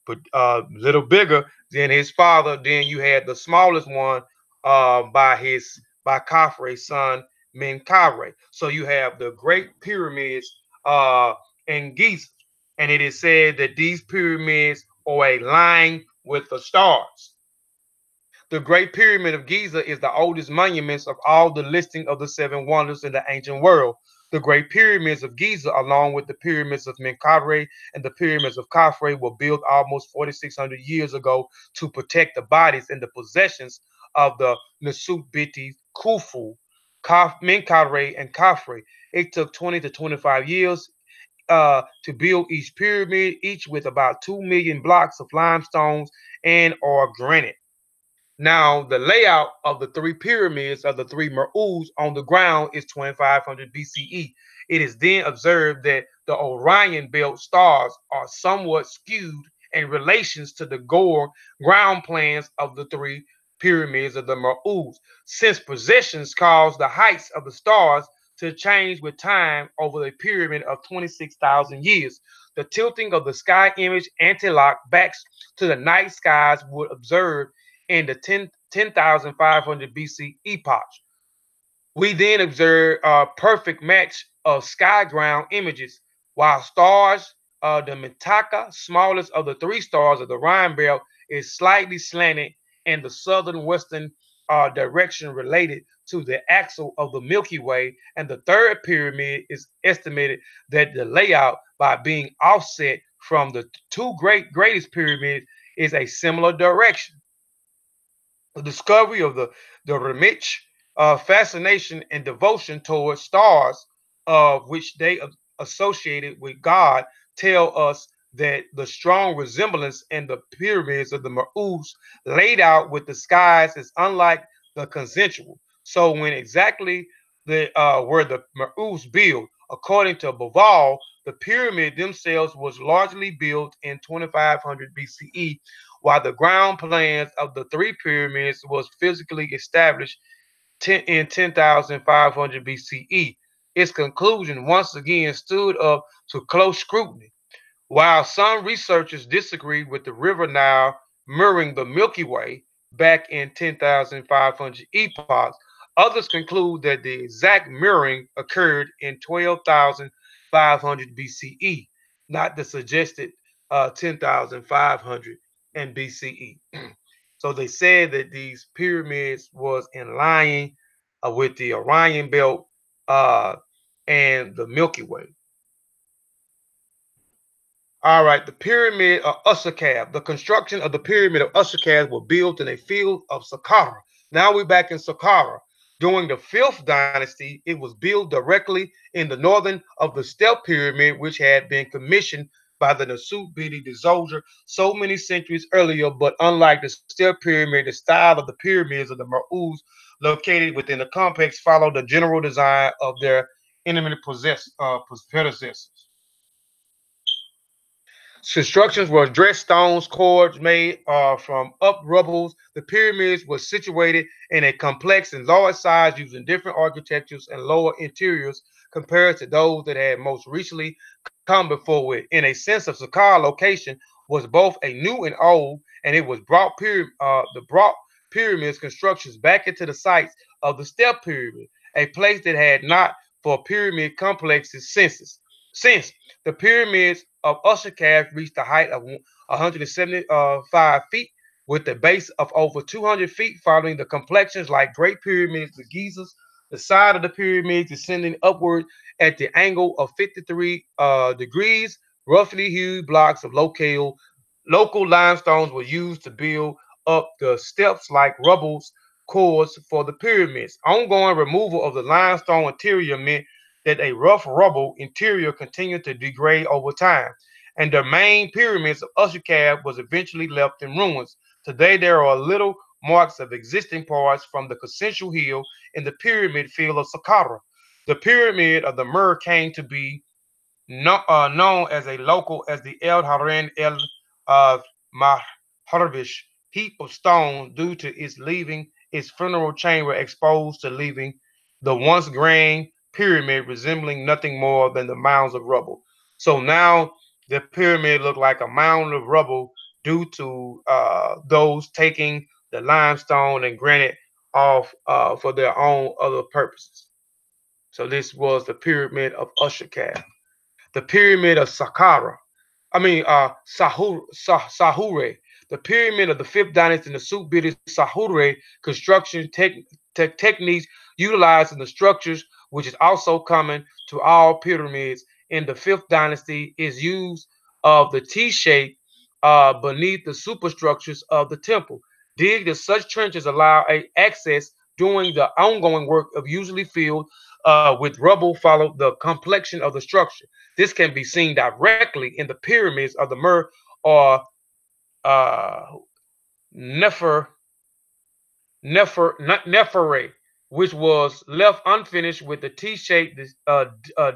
A: little bigger than his father. Then you had the smallest one by Khafre's son Menkaure. So you have the great pyramids uh, in Giza. And it is said that these pyramids are aligned with the stars. The Great Pyramid of Giza is the oldest monuments of all the listing of the seven wonders in the ancient world. The Great Pyramids of Giza, along with the pyramids of Menkaure and the pyramids of Khafre, were built almost 4,600 years ago to protect the bodies and the possessions of the Nasut Biti Khufu, Menkaure, and Khafre. It took 20 to 25 years to build each pyramid, each with about 2 million blocks of limestones and or granite. Now, the layout of the three pyramids of the three Merus on the ground is 2500 BCE. It is then observed that the Orion belt stars are somewhat skewed in relations to the ground plans of the three pyramids of the Merus, since positions cause the heights of the stars to change with time over a period of 26,000 years. The tilting of the sky image anti-lock backs to the night skies would observe in the 10,500 BC epoch. We then observe a perfect match of sky ground images, while stars, the Mitaka, smallest of the three stars of the Rhine belt, is slightly slanted in the southern western direction related to the axle of the Milky Way, and the third pyramid is estimated that the layout by being offset from the two greatest pyramids is a similar direction. The discovery of the Ramich fascination and devotion towards stars, which they associated with God, tell us that the strong resemblance in the pyramids of the Merus laid out with the skies is unlike the consensual. So when exactly the where the Merus built, according to Boval, the pyramid themselves was largely built in 2500 BCE, while the ground plans of the three pyramids was physically established in 10,500 BCE. Its conclusion once again stood up to close scrutiny. While some researchers disagree with the River Nile mirroring the Milky Way back in 10,500 epochs, others conclude that the exact mirroring occurred in 12,500 BCE, not the suggested 10,500 in BCE. So they said that these pyramids was in line with the Orion belt and the Milky Way. All right, the pyramid of Userkaf. The construction of the pyramid of Userkaf was built in a field of Saqqara. Now we're back in Saqqara. During the 5th dynasty, it was built directly in the northern of the step pyramid, which had been commissioned by the Nasut Bidi Dzoger so many centuries earlier. But unlike the step pyramid, the style of the pyramids of the Merus located within the complex followed the general design of their intimate predecessors. Constructions were dressed stones, cords made from up rubbles. The pyramids were situated in a complex and large size using different architectures and lower interiors compared to those that had most recently come before it. In a sense, of Saqqara location was both a new and old, and it was brought pyramids constructions back into the sites of the step pyramid, a place that had not for pyramid complexes since the pyramids of Userkaf reached a height of 175 feet, with a base of over 200 feet, following the complexions like Great Pyramids of Giza. The side of the pyramid descending upward at the angle of 53 degrees. Roughly hewed blocks of local limestones were used to build up the steps like rubble's cores for the pyramids. Ongoing removal of the limestone interior meant that a rough rubble interior continued to degrade over time, and the main pyramids of Userkaf was eventually left in ruins. Today, there are little marks of existing parts from the Consensual Hill in the pyramid field of Saqqara. The pyramid of the Mer came to be known as a local as the El Haran El Maharvish heap of stone due to its leaving its funeral chamber exposed to leaving the once grand pyramid resembling nothing more than the mounds of rubble. So now the pyramid looked like a mound of rubble due to those taking the limestone and granite off for their own other purposes. So this was the pyramid of Userkaf. the pyramid of Saqqara. Sahure, the pyramid of the fifth dynasty in the Subbidi Sahure construction techniques utilized in the structures, which is also common to all pyramids in the fifth dynasty, is use of the T shape beneath the superstructures of the temple. Digged in such trenches allow access during the ongoing work of usually filled with rubble follow the complexion of the structure. This can be seen directly in the pyramids of the Mer or uh, Nefer, Neferre, which was left unfinished with the T-shaped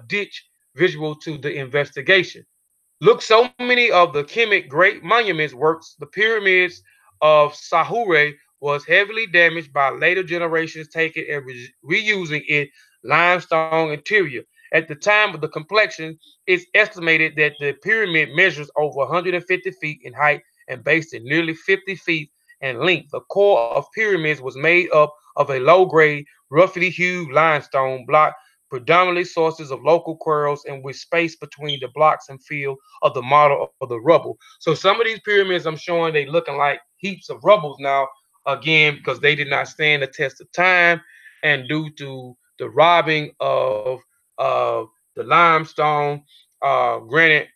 A: ditch visual to the investigation. Look, so many of the Kemet great monuments works, the pyramids of Sahure was heavily damaged by later generations taking and reusing it limestone interior. At the time of the completion, it's estimated that the pyramid measures over 150 feet in height and based in nearly 50 feet in length. The core of pyramids was made up of a low-grade, roughly hewed limestone block, predominantly sources of local quarrels and with space between the blocks and fill of the model of the rubble. So some of these pyramids I'm showing they looking like heaps of rubbles now, again because they did not stand the test of time and due to the robbing of the limestone, granite,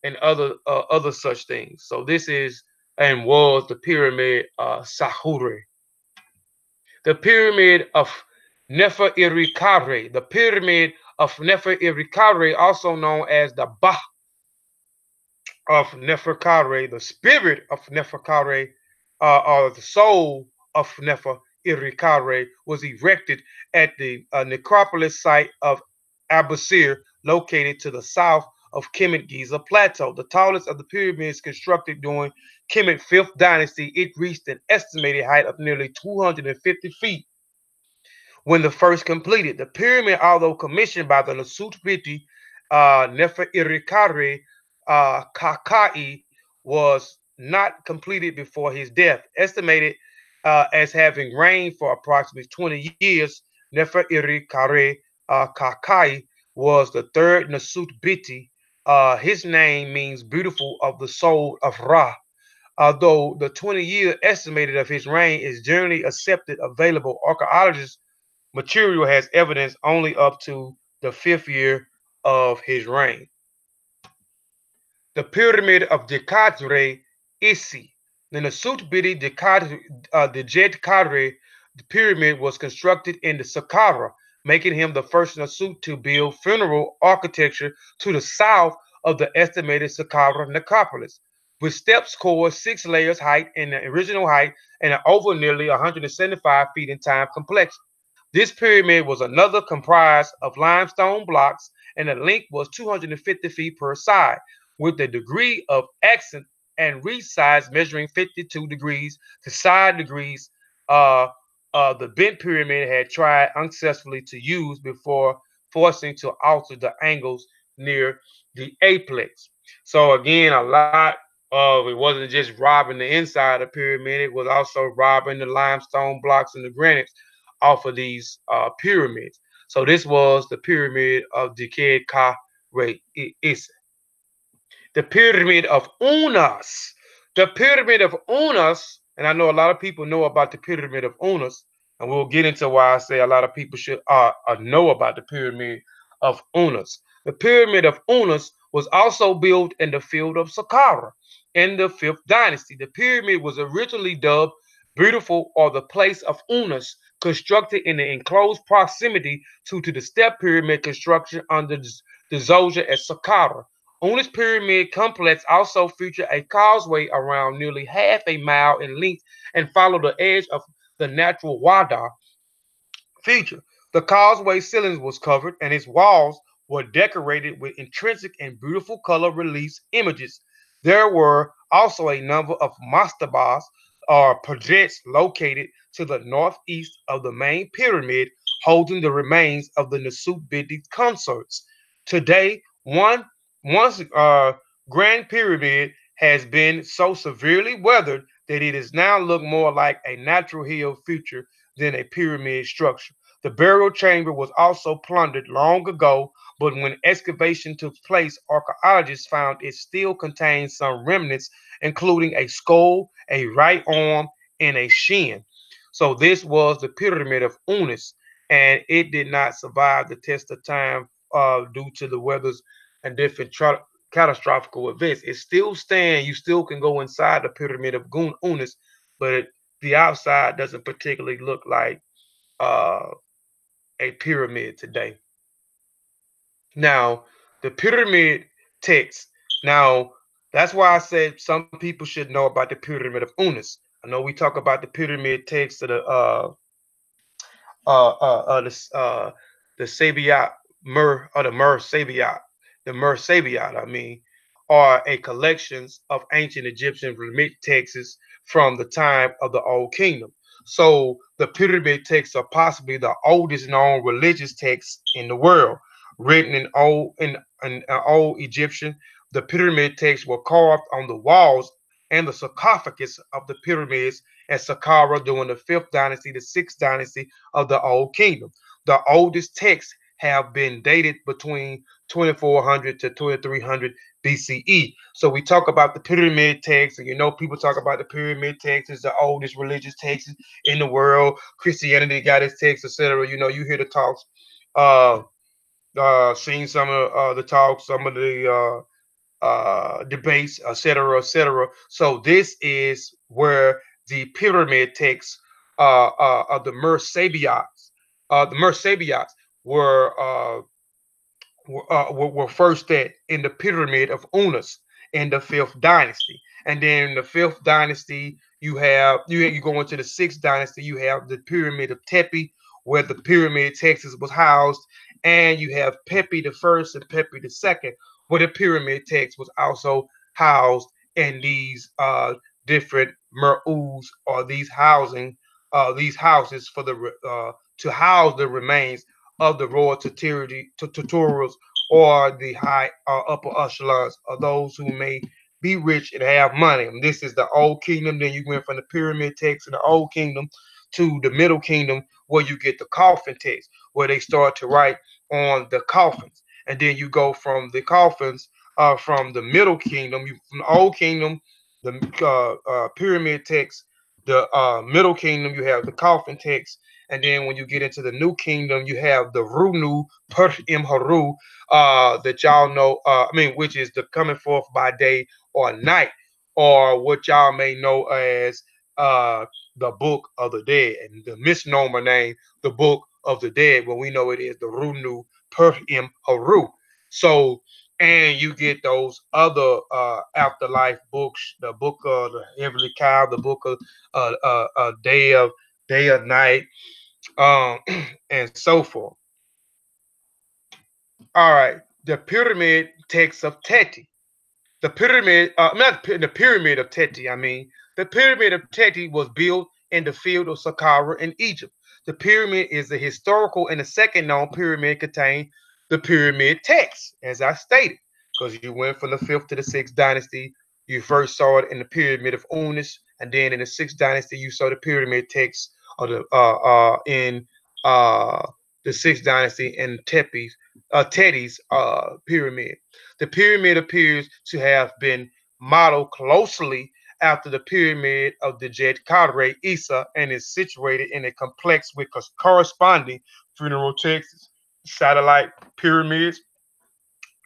A: and other such things. So this is and was the pyramid Sahure. The pyramid of Nefer-Irikare. The pyramid of Nefer-Irikare, also known as the Bah of Neferkare, the spirit of Neferkare, or the soul of Nefer-Irikare, was erected at the necropolis site of Abusir, located to the south of Kemet Giza Plateau. The tallest of the pyramids constructed during Kemet 5th dynasty, it reached an estimated height of nearly 250 feet when the first completed. The pyramid, although commissioned by the Nasutbiti Nefer-Irikare Kakai, was not completed before his death. Estimated as having reigned for approximately 20 years, Nefer-Irikare Kakai was the third Nasutbiti. His name means beautiful of the soul of Ra. Although the 20-year estimated of his reign is generally accepted, available archaeologists material has evidence only up to the fifth year of his reign. The pyramid of Dekadre Isi. The Nasutbidi Dejetkadre pyramid was constructed in the Saqqara, making him the first Nasut to build funeral architecture to the south of the estimated Saqqara necropolis, with steps core 6 layers height and the original height and over nearly 175 feet in time complexion. This pyramid was another comprised of limestone blocks, and the length was 250 feet per side, with the degree of accent and reach sides measuring 52 degrees to side degrees. Uh, the bent pyramid had tried unsuccessfully to use before forcing to alter the angles near the apex. So again, a lot of it wasn't just robbing the inside of the pyramid; it was also robbing the limestone blocks and the granites off of these pyramids. So this was the pyramid of Decade Ka Re Is. The pyramid of Unas. The pyramid of Unas, and I know a lot of people know about the pyramid of Unas, and we'll get into why I say a lot of people should know about the pyramid of Unas. The pyramid of Unas was also built in the field of Saqqara in the 5th dynasty. The pyramid was originally dubbed Beautiful or the Place of Unas, constructed in the enclosed proximity to the step pyramid construction under the Zoja at Saqqara. Unas pyramid complex also featured a causeway around nearly half a mile in length and followed the edge of the natural Wada feature. The causeway ceiling was covered and its walls were decorated with intrinsic and beautiful color relief images. There were also a number of mastabas or projects located to the northeast of the main pyramid holding the remains of the Nasubidi consorts. Today, once Grand Pyramid has been so severely weathered that it is now look more like a natural hill feature than a pyramid structure. The burial chamber was also plundered long ago, but when excavation took place, archaeologists found it still contained some remnants, including a skull, a right arm, and a shin. So this was the pyramid of Unis, and it did not survive the test of time due to the weathers and different catastrophic events. It still stands. You still can go inside the pyramid of Unis, but the outside doesn't particularly look like uh, a pyramid today. Now, the pyramid text. Now, that's why I said some people should know about the pyramid of Unis. I know we talk about the pyramid text of the Sabiat Mer or the Mer Sabiat, the Mer Sabiat, I mean, are a collections of ancient Egyptian remit texts from the time of the Old Kingdom. So the pyramid texts are possibly the oldest known religious texts in the world, written in old Egyptian. The pyramid texts were carved on the walls and the sarcophagus of the pyramids at Saqqara during the fifth dynasty, the sixth dynasty of the Old Kingdom. The oldest texts have been dated between 2400 to 2300 BCE. So we talk about the pyramid text, and people talk about the pyramid text is the oldest religious text in the world. Christianity got its text, etc. You hear the talks, uh, seen some of the talks, some of the debates, etc., etc. So this is where the pyramid texts of the Mer Sabiats were were first at in the pyramid of Unas in the fifth dynasty, and then in the fifth dynasty you go into the sixth dynasty. You have the pyramid of Tepi, where the pyramid Texas was housed, and you have Pepi the first and Pepi the second, where the pyramid text was also housed in these different mer'us or these houses for the to house the remains of the royal tutorials or the high upper echelons of those who may be rich and have money. And this is the old kingdom. Then you went from the pyramid text in the old kingdom to the middle kingdom, where you get the coffin text, where they start to write on the coffins. And then you go from the coffins from the middle kingdom, from the old kingdom, the pyramid text, the middle kingdom, you have the coffin text, and then when you get into the new kingdom, you have the Runu Per Haru, that y'all know, which is the coming forth by day or night, or what y'all may know as the Book of the Dead, and the misnomer name, the Book of the Dead, when we know it is the Runu Per Haru. So, and you get those other afterlife books, the Book of the Heavenly Cow, the Book of Day of Night, um, and so forth. All right, the pyramid text of Teti. The pyramid, not the pyramid of Teti. I mean, the pyramid of Teti was built in the field of Saqqara in Egypt. The pyramid is the historical, and the second known pyramid contained the pyramid text, as I stated, because you went from the fifth to the sixth dynasty. You first saw it in the pyramid of Unis, and then in the sixth dynasty, you saw the pyramid text of the in uh, the sixth dynasty in Teti's pyramid. The pyramid appears to have been modeled closely after the pyramid of the Jet Kadre Isa, and is situated in a complex with corresponding funeral texts, satellite pyramids,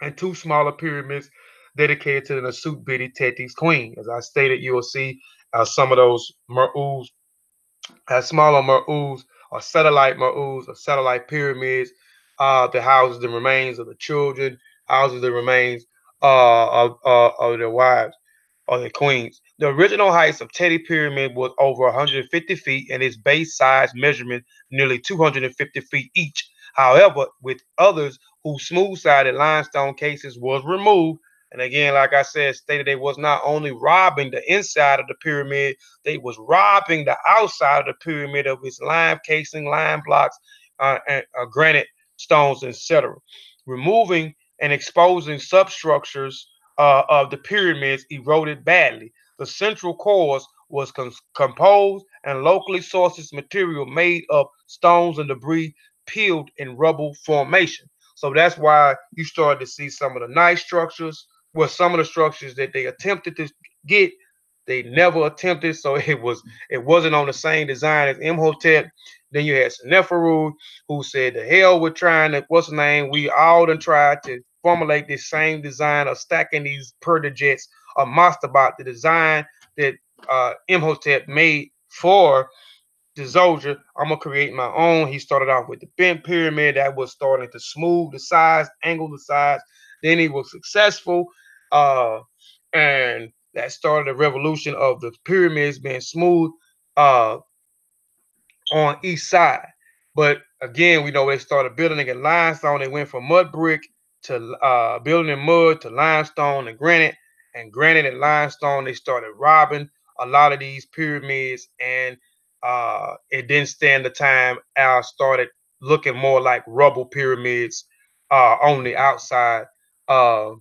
A: and two smaller pyramids dedicated to the Nasut Bidi Teti's queen. As I stated, you will see some of those Mer'us as smaller mar'us or satellite mar'us or satellite pyramids that houses the remains of the children, houses the remains of their wives or their queens. The original height of Teddy Pyramid was over 150 feet, and its base size measurement nearly 250 feet each. However, with others whose smooth-sided limestone cases was removed, and again, like I said, stated they was not only robbing the inside of the pyramid, they was robbing the outside of the pyramid of its lime casing, lime blocks, and granite stones, etc. Removing and exposing substructures of the pyramids eroded badly. The central cores was composed and locally sourced material made of stones and debris peeled in rubble formation. So that's why you started to see some of the nice structures. Well, some of the structures that they attempted to get, they never attempted. So it wasn't on the same design as Imhotep. Then you had Seneferu, who said, "The hell we're trying to what's the name? We all done tried to formulate this same design of stacking these perdigets of Mastabat, the design that Imhotep made for the Zoja. I'm gonna create my own." He started off with the bent pyramid that was starting to smooth the sides, angle the sides. Then he was successful, uh, and that started a revolution of the pyramids being smooth uh, on each side. But again, we know they started building in limestone. They went from mud brick to building in mud to limestone and granite and limestone. They started robbing a lot of these pyramids, and it didn't stand the time. Started looking more like rubble pyramids on the outside. Uh,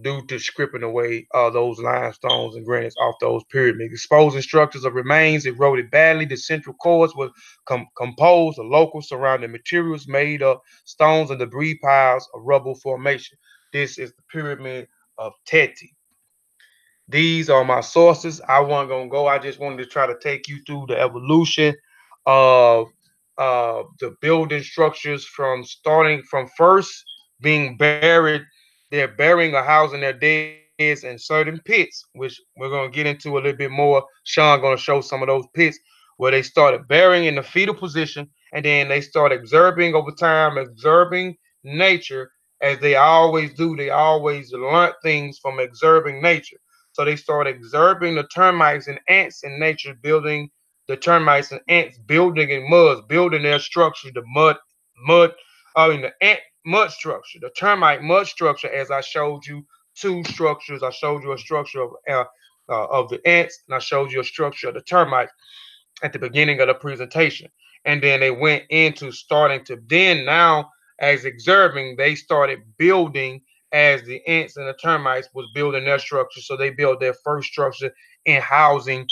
A: due to stripping away those limestones and granites off those pyramids. Exposing structures of remains eroded badly. The central cores were composed of local surrounding materials made of stones and debris piles of rubble formation. This is the pyramid of Teti. These are my sources. I wasn't gonna go. I just wanted to try to take you through the evolution of the building structures from starting from first being buried. They're burying a house in their deads in certain pits, which we're gonna get into a little bit more. Sean gonna show some of those pits where they started burying in the fetal position, and then they started observing over time, observing nature as they always do. They always learn things from observing nature. So they started observing the termites and ants in nature, building the termites and ants building in muds, building their structure, the mud, I mean the ant mud structure, the termite mud structure. As I showed you two structures, I showed you a structure of the ants, and I showed you a structure of the termites at the beginning of the presentation. And then they went into starting to then now as observing, they started building as the ants and the termites was building their structure. So they built their first structure in housing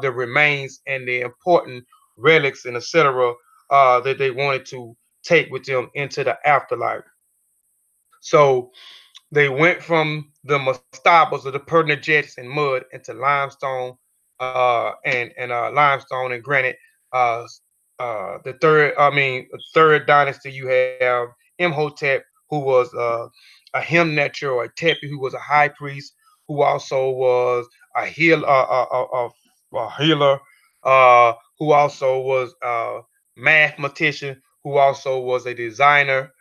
A: the remains and the important relics and etc. That they wanted to take with them into the afterlife. So they went from the mastabas or the pertinent jets and mud into limestone and limestone and granite. Uh, the third, I mean, third dynasty, you have Imhotep, who was a Himneter or a Tepi, who was a high priest, who also was a heal, a healer, who also was a mathematician, who also was a designer,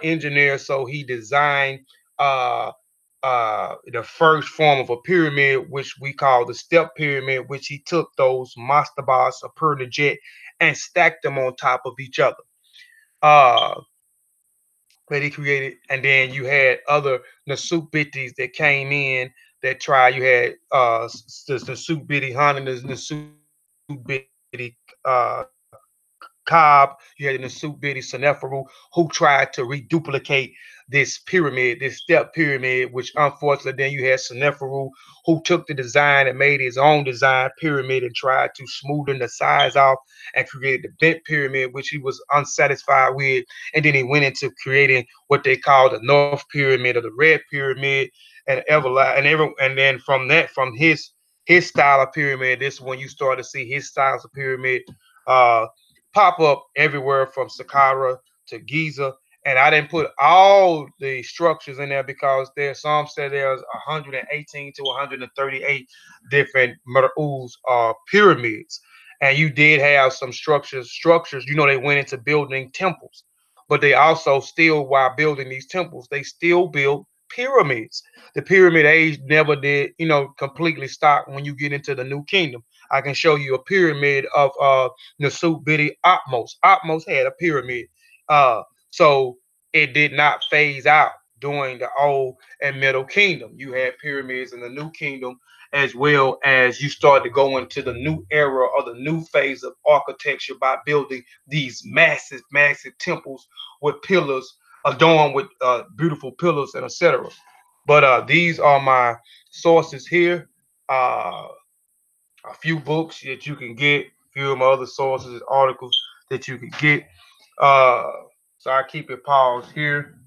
A: engineer. So he designed uh, the first form of a pyramid, which we call the step pyramid, which he took those mastabas or pernajet and stacked them on top of each other. Uh, that he created, and then you had other Nasubitis that came in that tried. You had the Nasubiti Han and the Nasubiti Cobb. You had the Nasubiti Seneferu who tried to reduplicate this pyramid, this step pyramid, which unfortunately then you had Seneferu who took the design and made his own design pyramid and tried to smoothen the sides off and created the bent pyramid, which he was unsatisfied with. And then he went into creating what they call the North Pyramid or the Red Pyramid and and then from his style of pyramid, this is when you start to see his styles of pyramid uh, pop up everywhere from Saqqara to Giza. And I didn't put all the structures in there because there's some said there's 118 to 138 different pyramids. And you did have some structures, they went into building temples. But they also still, while building these temples, they still built pyramids. The pyramid age never did, completely stop when you get into the new kingdom. I can show you a pyramid of Nasut Bidi Atmos. Atmos had a pyramid. So it did not phase out during the old and middle kingdom. You had pyramids in the new kingdom, as well as you start to go into the new era or the new phase of architecture by building these massive, massive temples with pillars adorned with beautiful pillars and etc. But these are my sources here. Uh, a few books that you can get, a few of my other sources, articles that you can get. So I keep it paused here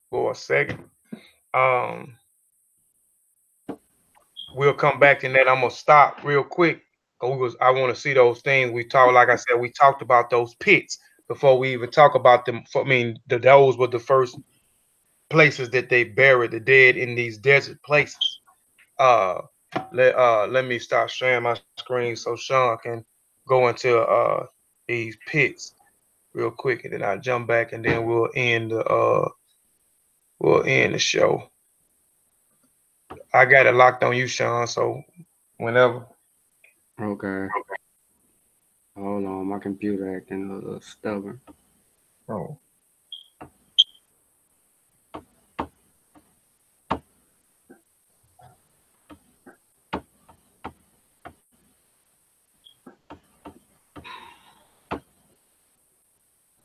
A: for a second. Um, we'll come back and then I'm gonna stop real quick. I want to see those things we talked. Like I said, we talked about those pits before we even talk about them. I mean, those were the first places that they buried the dead in these desert places. Uh, let me start sharing my screen so Sean can go into these pits real quick, and then I jump back, and then we'll end the show. I got it locked on you, Sean. So whenever.
B: Okay. Hold on, my computer acting a little stubborn.
A: Oh.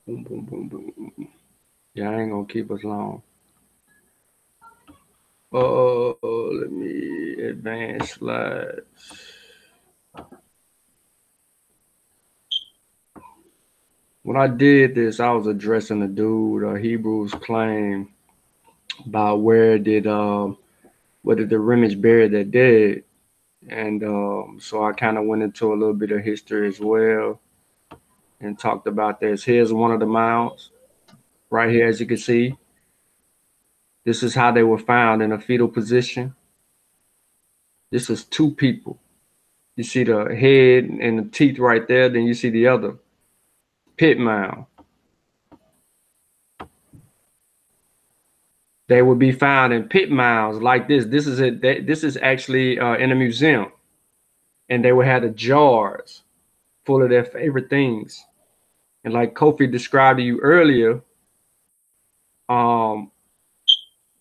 B: Boom, boom, boom, boom. Yeah, I ain't gonna keep us long. Let me advance slides. When I did this, I was addressing the dude, Hebrews claim about where did the remnants bury their dead, and so I kind of went into a little bit of history as well, and talked about this. Here's one of the mounds right here, as you can see. This is how they were found in a fetal position. This is two people. You see the head and the teeth right there. Then you see the other pit mound. They would be found in pit mounds like this. This is it. This is actually in a museum, and they would have the jars full of their favorite things. And like Kofi described to you earlier, um,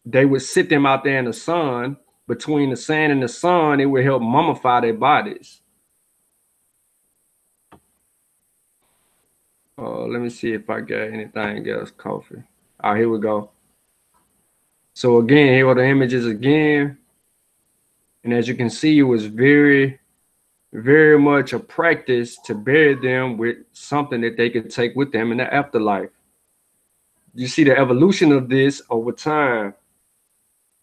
B: they would sit them out there in the sun. Between the sand and the sun, it would help mummify their bodies. Let me see if I got anything else, Kofi. All right, here we go. So again, here are the images again. And as you can see, it was very, very much a practice to bury them with something that they could take with them in the afterlife. You see the evolution of this over time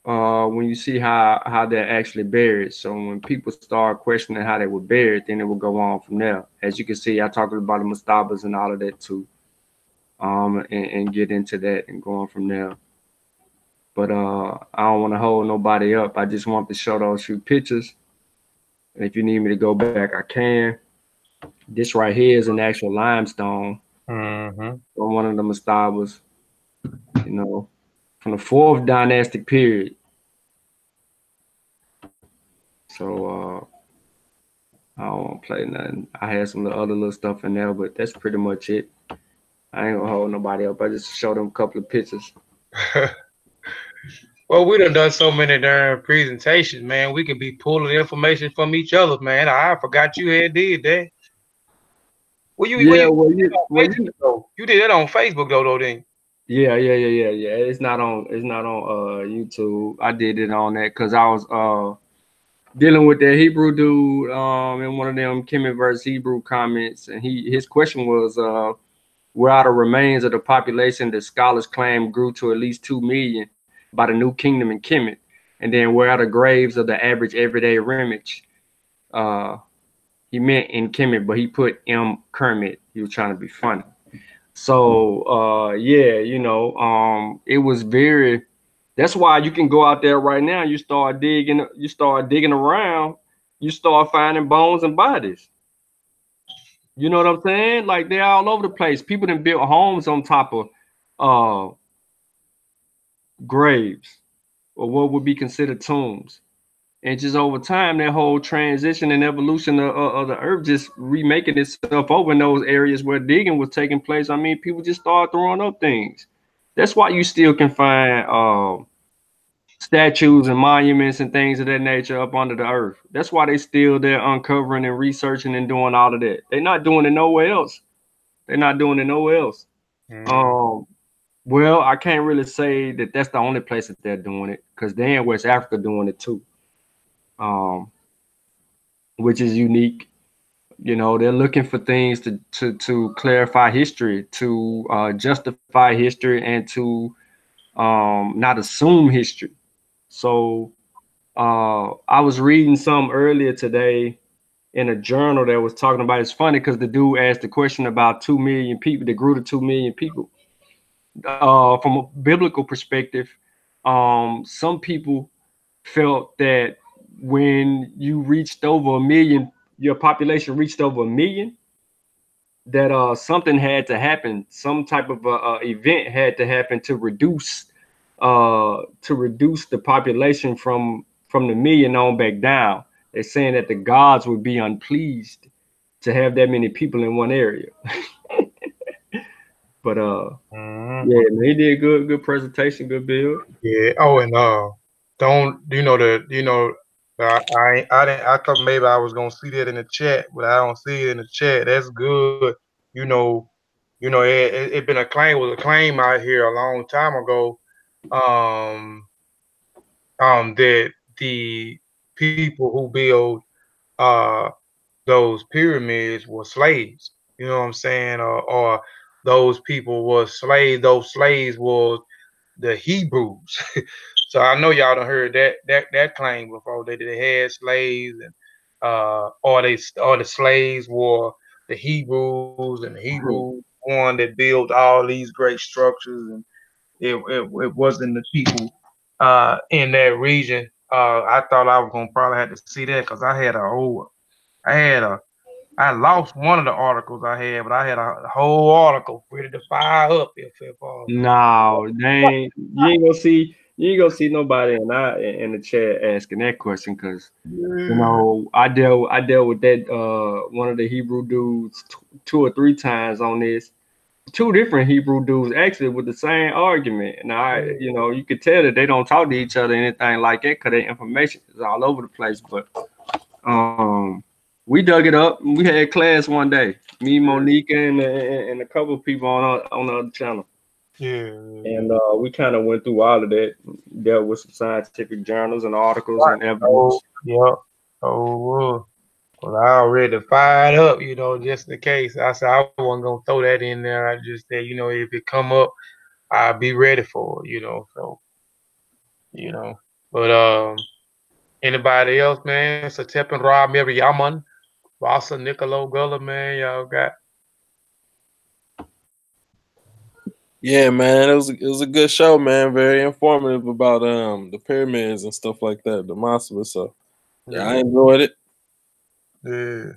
B: when you see how they're actually buried. So when people start questioning how they were buried, then it will go on from there. As you can see, I talked about the mastabas and all of that too, and get into that and go on from there. But I don't want to hold nobody up. I just want to show those few pictures. And if you need me to go back, I can. This right here is an actual limestone
A: Mm-hmm.
B: from one of the mastabas, you know, from the fourth dynastic period. So I don't want to play nothing. I had some other little stuff in there, but that's pretty much it. I ain't gonna hold nobody up. I just showed them a couple of pictures.
A: Well, we done so many darn presentations, man. We could be pulling information from each other, man. I forgot you had did that. Well, you
B: Yeah,
A: you did that on Facebook though, then.
B: Yeah. It's not on YouTube. I did it on that because I was dealing with that Hebrew dude in one of them Kemet verse Hebrew comments, and his question was where are the remains of the population that scholars claim grew to at least 2 million by the new kingdom in Kemet, and then where are the graves of the average everyday remnants? He meant in Kemet, but he put M Kermit. He was trying to be funny. So yeah, it was very. That's why you can go out there right now. You start digging around. You start finding bones and bodies. You know what I'm saying? Like they're all over the place. People done built homes on top of graves or what would be considered tombs. And just over time, that whole transition and evolution of the earth just remaking itself over in those areas where digging was taking place. I mean, people just started throwing up things. That's why you still can find statues and monuments and things of that nature up under the earth. That's why they still there uncovering and researching and doing all of that. They're not doing it nowhere else.
A: Mm.
B: Well, I can't really say that that's the only place that they're doing it because they're in West Africa doing it too, which is unique. You know, they're looking for things to clarify history, to justify history, and to not assume history. So I was reading some earlier today in a journal that was talking about. It's funny because the dude asked the question about 2 million people. They grew to 2 million people. From a biblical perspective, some people felt that when you reached over a million, your population reached over a million, that something had to happen, some type of event had to happen to reduce the population from the million on back down. They're saying that the gods would be unpleased to have that many people in one area. But
A: Mhm.
B: yeah, man, he did good presentation, good build.
A: Yeah. Oh, and don't I didn't I thought maybe I was gonna see that in the chat, but I don't see it in the chat. That's good. You know, it been a claim out here a long time ago. Um, that the people who build uh those pyramids were slaves. You know what I'm saying? Or those people were slaves. Those slaves were the Hebrews. So I know y'all done heard that claim before. They had slaves, and or the slaves were the Hebrews, and the Hebrews one that built all these great structures, and it wasn't the people in that region. I thought I was gonna probably have to see that because I had a I lost one of the articles I had, but I had a whole article ready to fire up if
B: No, they ain't, you ain't gonna see nobody in the chat asking that question because you
A: yeah.
B: know I dealt with that one of the Hebrew dudes 2 or 3 times on this. Two different Hebrew dudes actually with the same argument. And you could tell that they don't talk to each other or anything like that because their information is all over the place. But um, we dug it up. We had class one day. Me, Monique, and a couple of people on the other channel.
A: Yeah.
B: And we kind of went through all of that, dealt with some scientific journals and articles
A: Right.
B: and evidence.
A: Yep. Well, I already fired up, just in case. I said I wasn't gonna throw that in there. I just said, if it come up, I'll be ready for it. So, you know. But anybody else, man? Satep and Rob, Mary Yaman, Rasa, Nicolo, Gullah, man, y'all got.
C: Yeah, man, it was a good show, man. Very informative about the pyramids and stuff like that, the monsters. So yeah, I
A: Yeah.
C: enjoyed it.
A: Yeah.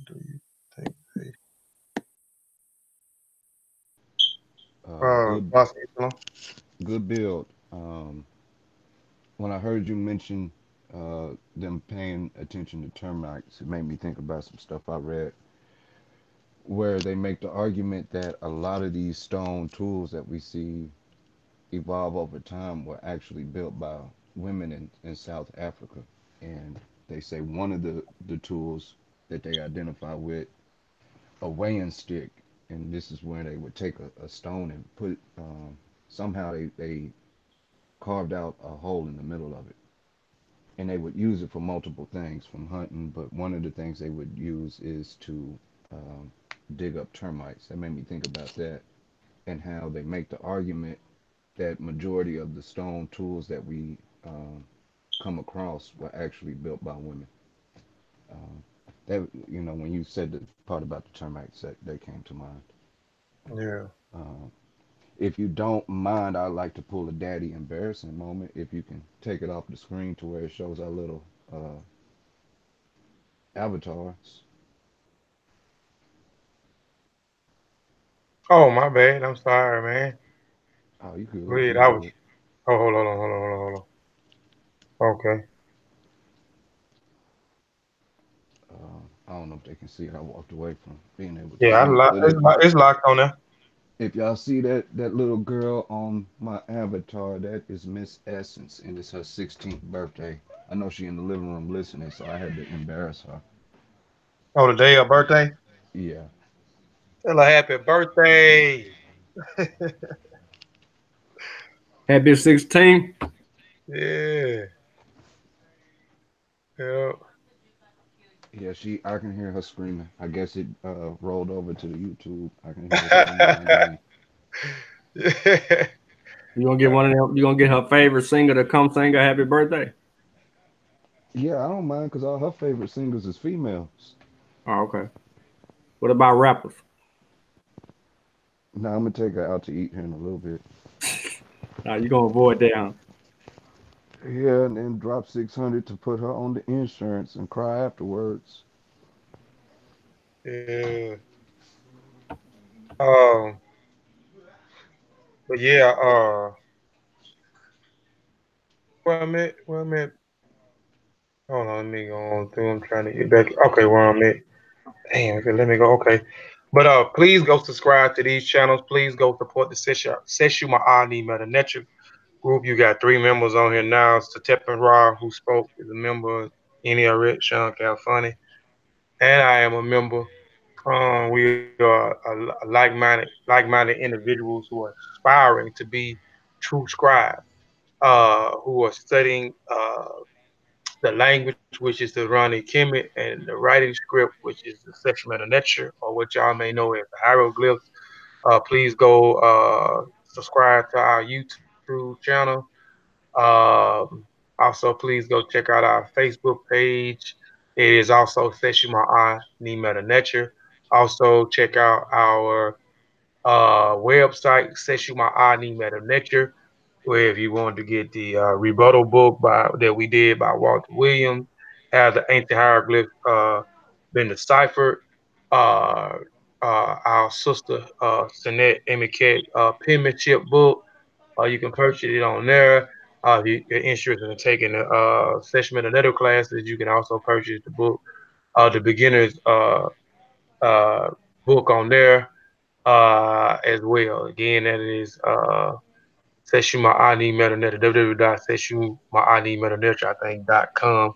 A: Do you think they?
D: Good,
A: Rasa, you know?
D: good build. When I heard you mention them paying attention to termites, it made me think about some stuff I read where they make the argument that a lot of these stone tools that we see evolve over time were actually built by women in South Africa. And they say one of the tools that they identify with a weighing stick, and this is where they would take a stone and put somehow they carved out a hole in the middle of it, and they would use it for multiple things from hunting, but one of the things they would use is to um, dig up termites. That made me think about that and how they make the argument that majority of the stone tools that we come across were actually built by women. Um, that when you said the part about the termites, that came to mind.
A: Yeah.
D: Um, if you don't mind, I'd like to pull a daddy embarrassing moment. If you can take it off the screen to where it shows our little avatars.
A: Oh, my bad. I'm sorry, man.
D: Oh, you good?
A: Great.
D: You
A: I was.
D: good?
A: Oh, hold on. Okay.
D: I don't know if they can see it. I walked away from being able to
A: Yeah,
D: see it, but if
A: it's locked on there.
D: y'all see that little girl on my avatar, that is Miss Essence, and it's her 16th birthday. I know she in the living room listening, so I had to embarrass her.
A: Oh, the day of birthday.
D: Yeah.
A: Tell her happy birthday.
B: Happy 16th.
A: Yeah. Yeah.
D: Yeah, I can hear her screaming. I guess it rolled over to the YouTube. I can hear her screaming in my game.
B: You gonna get one of them? You gonna get her favorite singer to come sing her happy birthday?
D: Yeah, I don't mind because all her favorite singers is females.
B: Oh, okay. What about rappers?
D: Now I'm gonna take her out to eat here in a little bit.
B: Nah, you gonna avoid that, huh?
D: Yeah, and then drop 600 to put her on the insurance and cry afterwards.
A: Yeah. Um. But yeah. Where I'm at. Where I'm at. Hold on. Let me go on through. I'm trying to get back. Okay. Where I'm at. Damn. Okay. Let me go. Okay. But please go subscribe to these channels. Please go support the Seshu Ma'ani Meta Nature group. You got 3 members on here now. Satep Ra, who spoke, is a member. Any Red, Sean Calfani, and I am a member. We are like-minded individuals who are aspiring to be true scribes, who are studying the language, which is the Ronnie Kemet, and the writing script, which is the section of nature, or what y'all may know as the hieroglyphs. Please go subscribe to our YouTube channel. Also, please go check out our Facebook page. It is also Seshima I Ni Meta Nature. Also, check out our website, Seshuma I Ni Meta Nature, where if you wanted to get the rebuttal book that we did by Walter Williams, have the ancient hieroglyphs been deciphered. Uh, our sister Sinette Emiket penmanship book. You can purchase it on there. If you're interested in taking the session and another classes, you can also purchase the book, the beginners uh, book on there as well. Again, that is Seshuma Ani Metanet, www.seshumaaniMetanet, I think.com.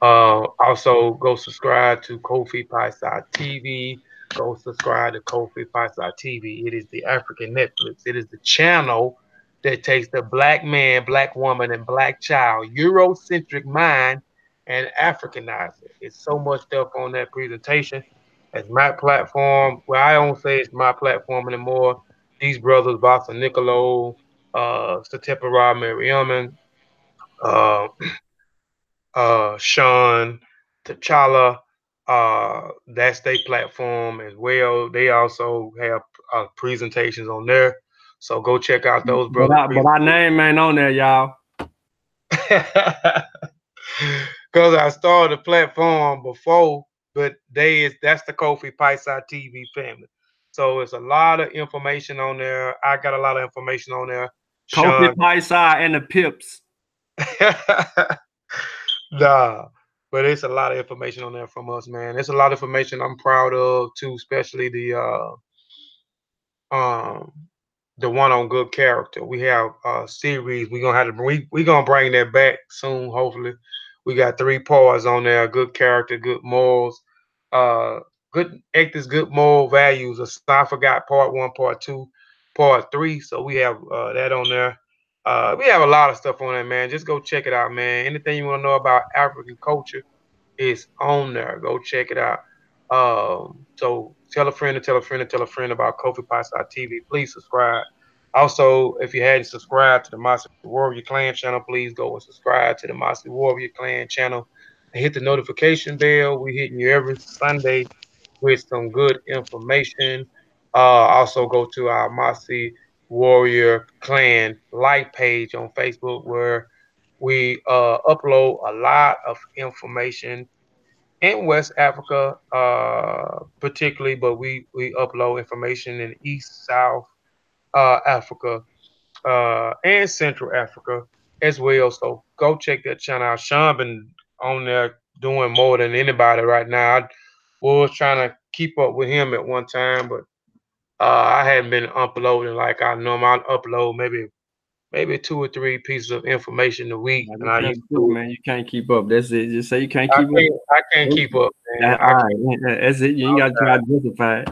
A: Also, go subscribe to Kofi Piesie TV. Go subscribe to Kofi Piesie TV. It is the African Netflix. It is the channel that takes the black man, black woman, and black child Eurocentric mind and Africanize it. It's so much stuff on that presentation. It's my platform. Well, I don't say it's my platform anymore. These brothers, Bossa Nicolo, Satepara Mariaman, uh, Sean, T'Challa. That's their platform as well. They also have presentations on there. So go check out those
B: But
A: brothers'
B: our name ain't on there, y'all.
A: presentations. Because I started the platform before, but that's the Kofi Piesie TV family. So it's a lot of information on there. I got a lot of information on there.
B: Kofi
A: Sean.
B: Piesie and the Pips.
A: Nah, but it's a lot of information on there from us, man. It's a lot of information I'm proud of too, especially um the one on good character. We have a series. We gonna bring that back soon, hopefully. We got 3 parts on there, good character, good morals, uh good ethics, good moral values. I forgot part 1, part 2, part 3. So we have that on there. We have a lot of stuff on there, man. Just go check it out, man. Anything you want to know about African culture, it's on there. Go check it out. So tell a friend to tell a friend to tell a friend about Kofi Piesie TV. Please subscribe. Also, if you hadn't subscribed to the Mossi Warrior Clan channel, please go and subscribe to the Mossi Warrior Clan channel and hit the notification bell. We hitting you every Sunday with some good information. Also, go to our Mossi Warrior Clan like page on Facebook where we upload a lot of information in West Africa, particularly, but we upload information in East, South Africa, and Central Africa as well. So go check that channel out. Sean been on there doing more than anybody right now. I was trying to keep up with him at one time, but I hadn't been uploading like I normally upload maybe 2 or 3 pieces of information a week,
B: Like,
A: and
B: you
A: I
B: can't
A: used
B: do it,
A: to.
B: man. You can't keep up. That's it. Just say you can't
A: I
B: keep up.
A: can't. I can't keep up, man.
B: All
A: I
B: right.
A: can't.
B: That's it. You ain't got to try to justify it.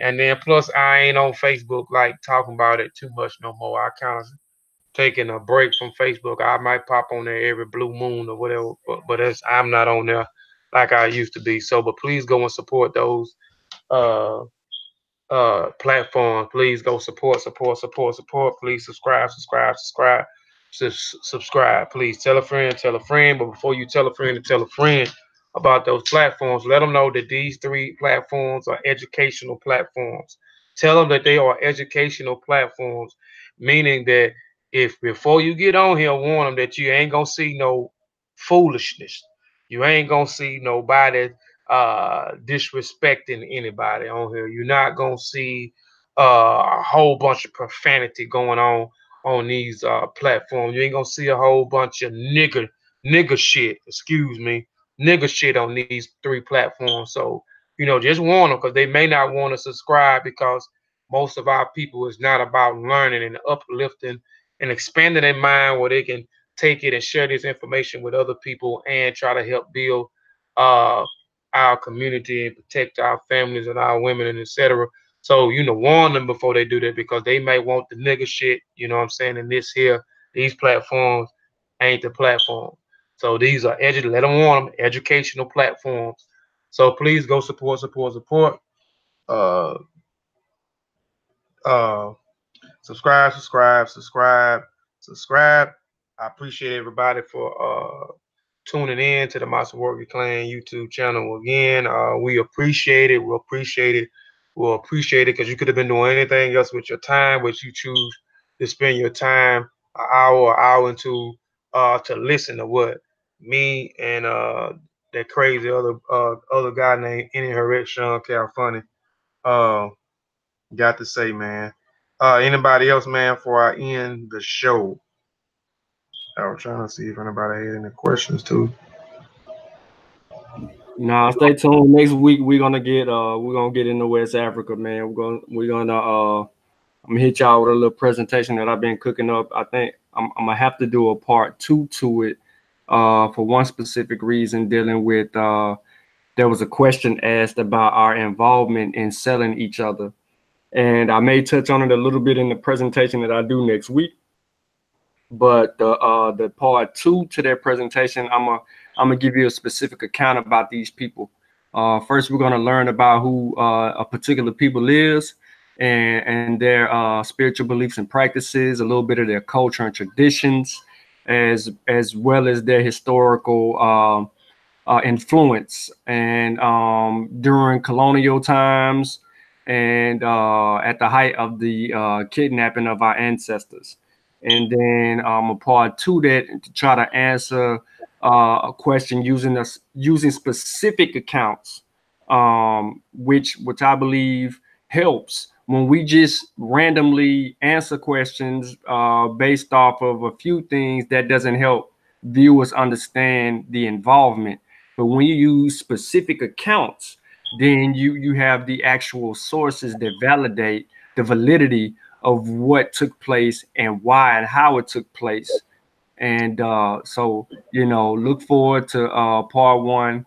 A: And then plus I ain't on Facebook like talking about it too much no more. I kind of taking a break from Facebook. I might pop on there every blue moon or whatever, but I'm not on there like I used to be. So, but please go and support those uh platform. Please go support. Please subscribe. Please tell a friend. But before you tell a friend to tell a friend about those platforms, let them know that these three platforms are educational platforms. Tell them that they are educational platforms, meaning that if before you get on here, warn them that you ain't gonna see no foolishness. You ain't gonna see nobody disrespecting anybody on here. You're not gonna see a whole bunch of profanity going on these platforms. You ain't gonna see a whole bunch of nigger shit. Excuse me, nigger shit on these three platforms. So just warn them because they may not want to subscribe because most of our people is not about learning and uplifting and expanding their mind where they can take it and share this information with other people and try to help build uh our community and protect our families and our women and etc. So, warn them before they do that because they may want the nigga shit, you know what I'm saying? And these platforms ain't the platform. So these are let them warn them, educational platforms. So please go support. Uh uh subscribe. I appreciate everybody for tuning in to the Mossi Arakunrin Clan YouTube channel again. We appreciate it. We'll appreciate it. We'll appreciate it because you could have been doing anything else with your time, but you choose to spend your time an hour and two to listen to what me and that crazy other guy named Any Herrick Sean Calfunny uh got to say, man. Anybody else, man, before I end the show? I was trying to see if anybody had any questions too.
B: Nah, stay tuned. Next week we're gonna get into West Africa, man. I'm gonna hit y'all with a little presentation that I've been cooking up. I think I'm gonna have to do a part two to it, for one specific reason, dealing with there was a question asked about our involvement in selling each other, and I may touch on it a little bit in the presentation that I do next week. But the part two to that presentation, I'm gonna give you a specific account about these people. First, we're gonna learn about who a particular people is, and their spiritual beliefs and practices, a little bit of their culture and traditions, as well as their historical influence, and during colonial times, and at the height of the kidnapping of our ancestors. And then a part two that to try to answer a question using specific accounts, which I believe helps when we just randomly answer questions based off of a few things. That doesn't help viewers understand the involvement. But when you use specific accounts, then you have the actual sources that validate the validity of what took place and why and how it took place. And so, look forward to part one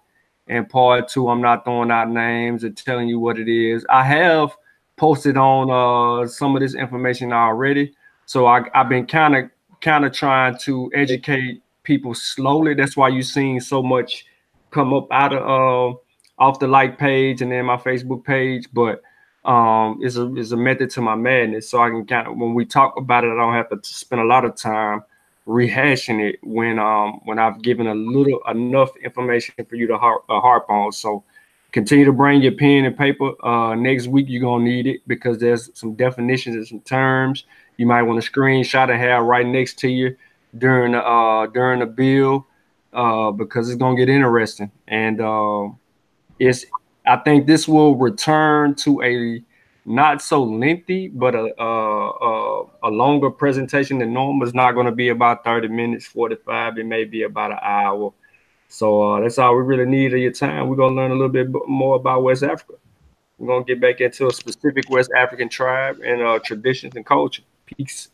B: and part two. I'm not throwing out names and telling you what it is. I have posted on some of this information already. So I've been kind of trying to educate people slowly. That's why you're seeing so much come up out of off the like page and then my Facebook page. But it's a method to my madness. So I can when we talk about it, I don't have to spend a lot of time rehashing it when I've given enough information for you to harp on. So continue to bring your pen and paper. Next week you're gonna need it because there's some definitions and some terms you might want to screenshot and have right next to you during the bill, because it's gonna get interesting. And it's I think this will return to a not so lengthy, but a longer presentation than normal. It's not going to be about 30 minutes, 45. It may be about an hour. So that's all we really need of your time. We're going to learn a little bit more about West Africa. We're going to get back into a specific West African tribe and traditions and culture. Peace.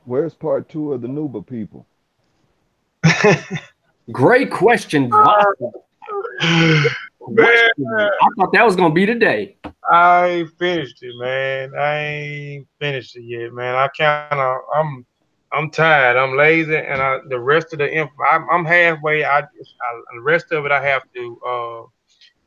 D: Where's part two of the Nuba people?
B: Great question, Watson.
A: Man,
B: I thought that was gonna be today.
A: I ain't finished it, man. I ain't finished it yet, man. I'm I'm tired. I'm lazy, and the rest of the info, I'm halfway. The rest of it I have to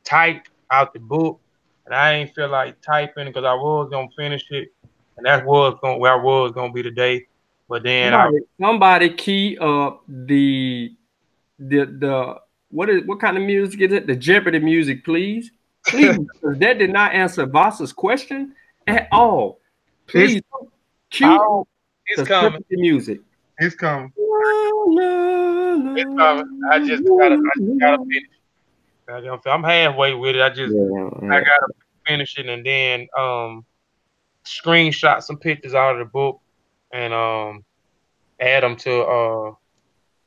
A: type out the book, and I ain't feel like typing because I was gonna finish it, and that was going where I was gonna be today. But then
B: Somebody key up the what kind of music is it? The Jeopardy music, please. Please, because that did not answer Vasa's question at all.
A: it's
B: Please cue
A: out.
B: up
A: It's
B: the
A: coming.
B: Jeopardy music.
A: It's coming. It's coming. I just gotta finish. I'm halfway with it. I
B: Yeah.
A: gotta finish it and then screenshot some pictures out of the book and add them to uh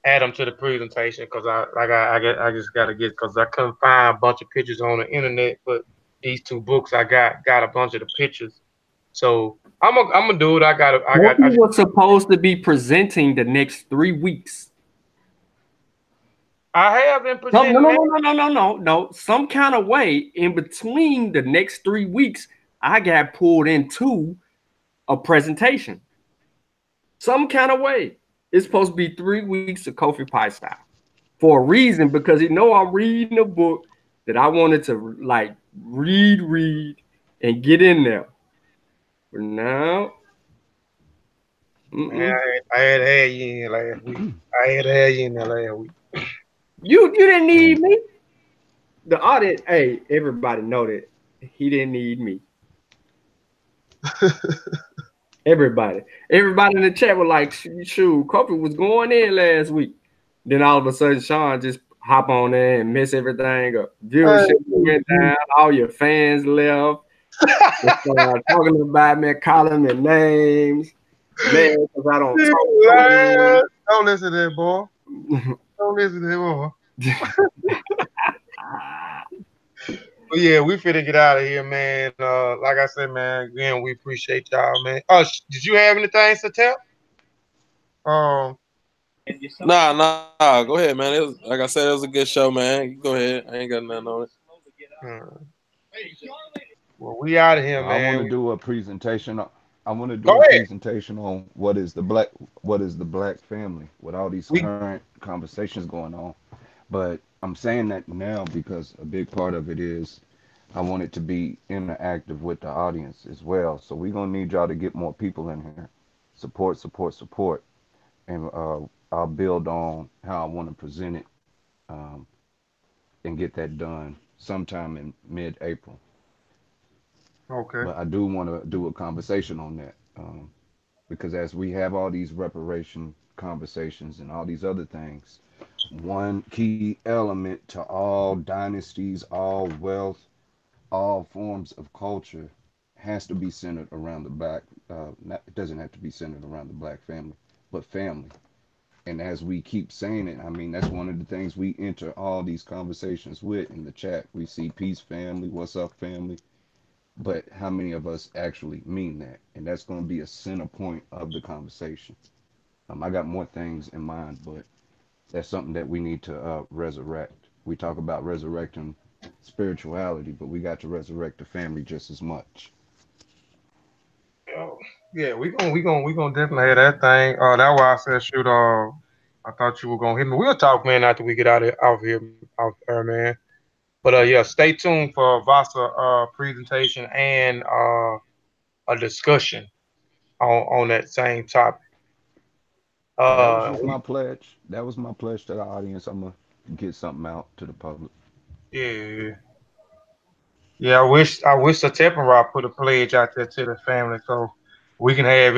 A: add them to the presentation because I just gotta get because I couldn't find a bunch of pictures on the internet, but these two books I got a bunch of the pictures. So I'm gonna do it.
B: Kofi was supposed to be presenting the next 3 weeks.
A: I have been
B: No, no,
A: presenting
B: no,
A: that.
B: no, no, no, no, no. Some kind of way in between the next 3 weeks, I got pulled into a presentation. Some kind of way. It's supposed to be 3 weeks of Kofi Piesie for a reason because he know I'm reading a book that I wanted to like read, and get in there. But now,
A: Man, I had you in last week. I had you in there last week.
B: you didn't need me. The audience, hey, everybody know that he didn't need me. Everybody in the chat was like, shoot, Kofi was going in last week. Then all of a sudden, Sean just hop on there and mess everything up. Viewership went down. All your fans left. They started talking about me, calling me names. Man, because I don't talk.
A: Don't listen to that boy. Don't listen to that boy. But yeah, we finna get out of here, man. Like I said, man, again, we appreciate y'all, man. Did you have anything to tell?
C: Nah. Go ahead, man. It was, like I said, it was a good show, man. You go ahead. I ain't got nothing on it.
A: Hmm. Well, we out of here,
D: I want to
A: man.
D: do a presentation. I want to
A: Go
D: do a
A: ahead.
D: presentation on what is the black family with all these
A: We
D: current conversations going on. But I'm saying that now because a big part of it is I want it to be interactive with the audience as well. So we're gonna need y'all to get more people in here. Support, support, support, and I'll build on how I want to present it um, and get that done sometime in mid-April.
A: okay.
D: But I do want to do a conversation on that because as we have all these reparation conversations and all these other things, one key element to all dynasties, all wealth, all forms of culture has to be centered around the black. It doesn't have to be centered around the black family, but family. And as we keep saying it, I mean, that's one of the things we enter all these conversations with in the chat. We see peace family, what's up family, but how many of us actually mean that? And that's going to be a center point of the conversation. I got more things in mind, but that's something that we need to resurrect. We talk about resurrecting spirituality, but we got to resurrect the family just as much.
A: Oh, yeah, we gonna definitely have that thing. That's why I said shoot. I thought you were gonna hit me. We'll talk, man, after we get out here, man. But yeah, stay tuned for Vasa presentation and a discussion on that same topic.
D: Well, that was
A: Uh,
D: just
A: we,
D: my pledge. That was my pledge to the audience. I'm gonna get something out to the public.
A: yeah, yeah. I wish the Teppenrock put a pledge out there to the family so we can have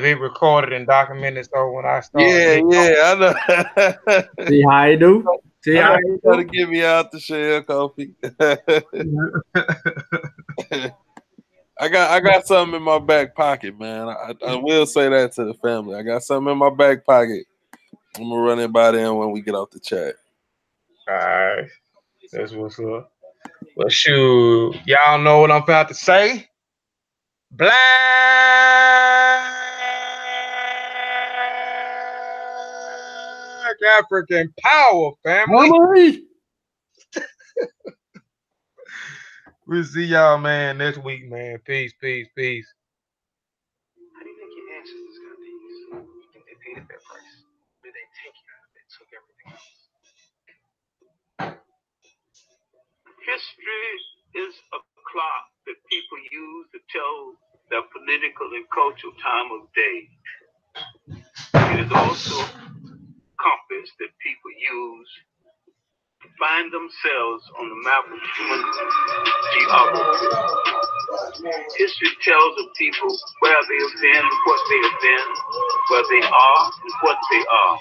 A: it recorded and documented. So when I start
C: Yeah,
A: getting
C: I know.
B: See how you do? See
C: I
B: how
C: know
B: you
C: you trying to
B: do?
C: get me out the shell, Kofi. I got something in my back pocket, man. I will say that to the family. I got something in my back pocket. I'm gonna run it by them when we get off the chat.
A: all right, that's what's up. Well, shoot, y'all know what I'm about to say. Black African power, family.
B: Harmony.
A: We'll see y'all, man, next week, man. Peace, peace, peace. paid that price. But they take it out. They took everything else.
E: History is a clock that people use to tell their political and cultural time of day. It is also a compass that people use to find themselves on the map of human geography. History tells of people where they have been and what they have been, where they are and what they are.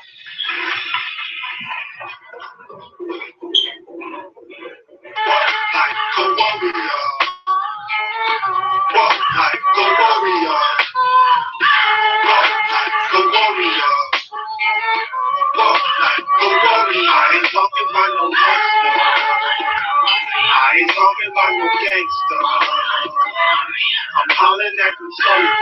F: Like a warrior. Walk like a warrior. Walk like a warrior. Walk like a warrior. I ain't talking about no hustler. I ain't talking about no gangster. I'm hollering at the soldier.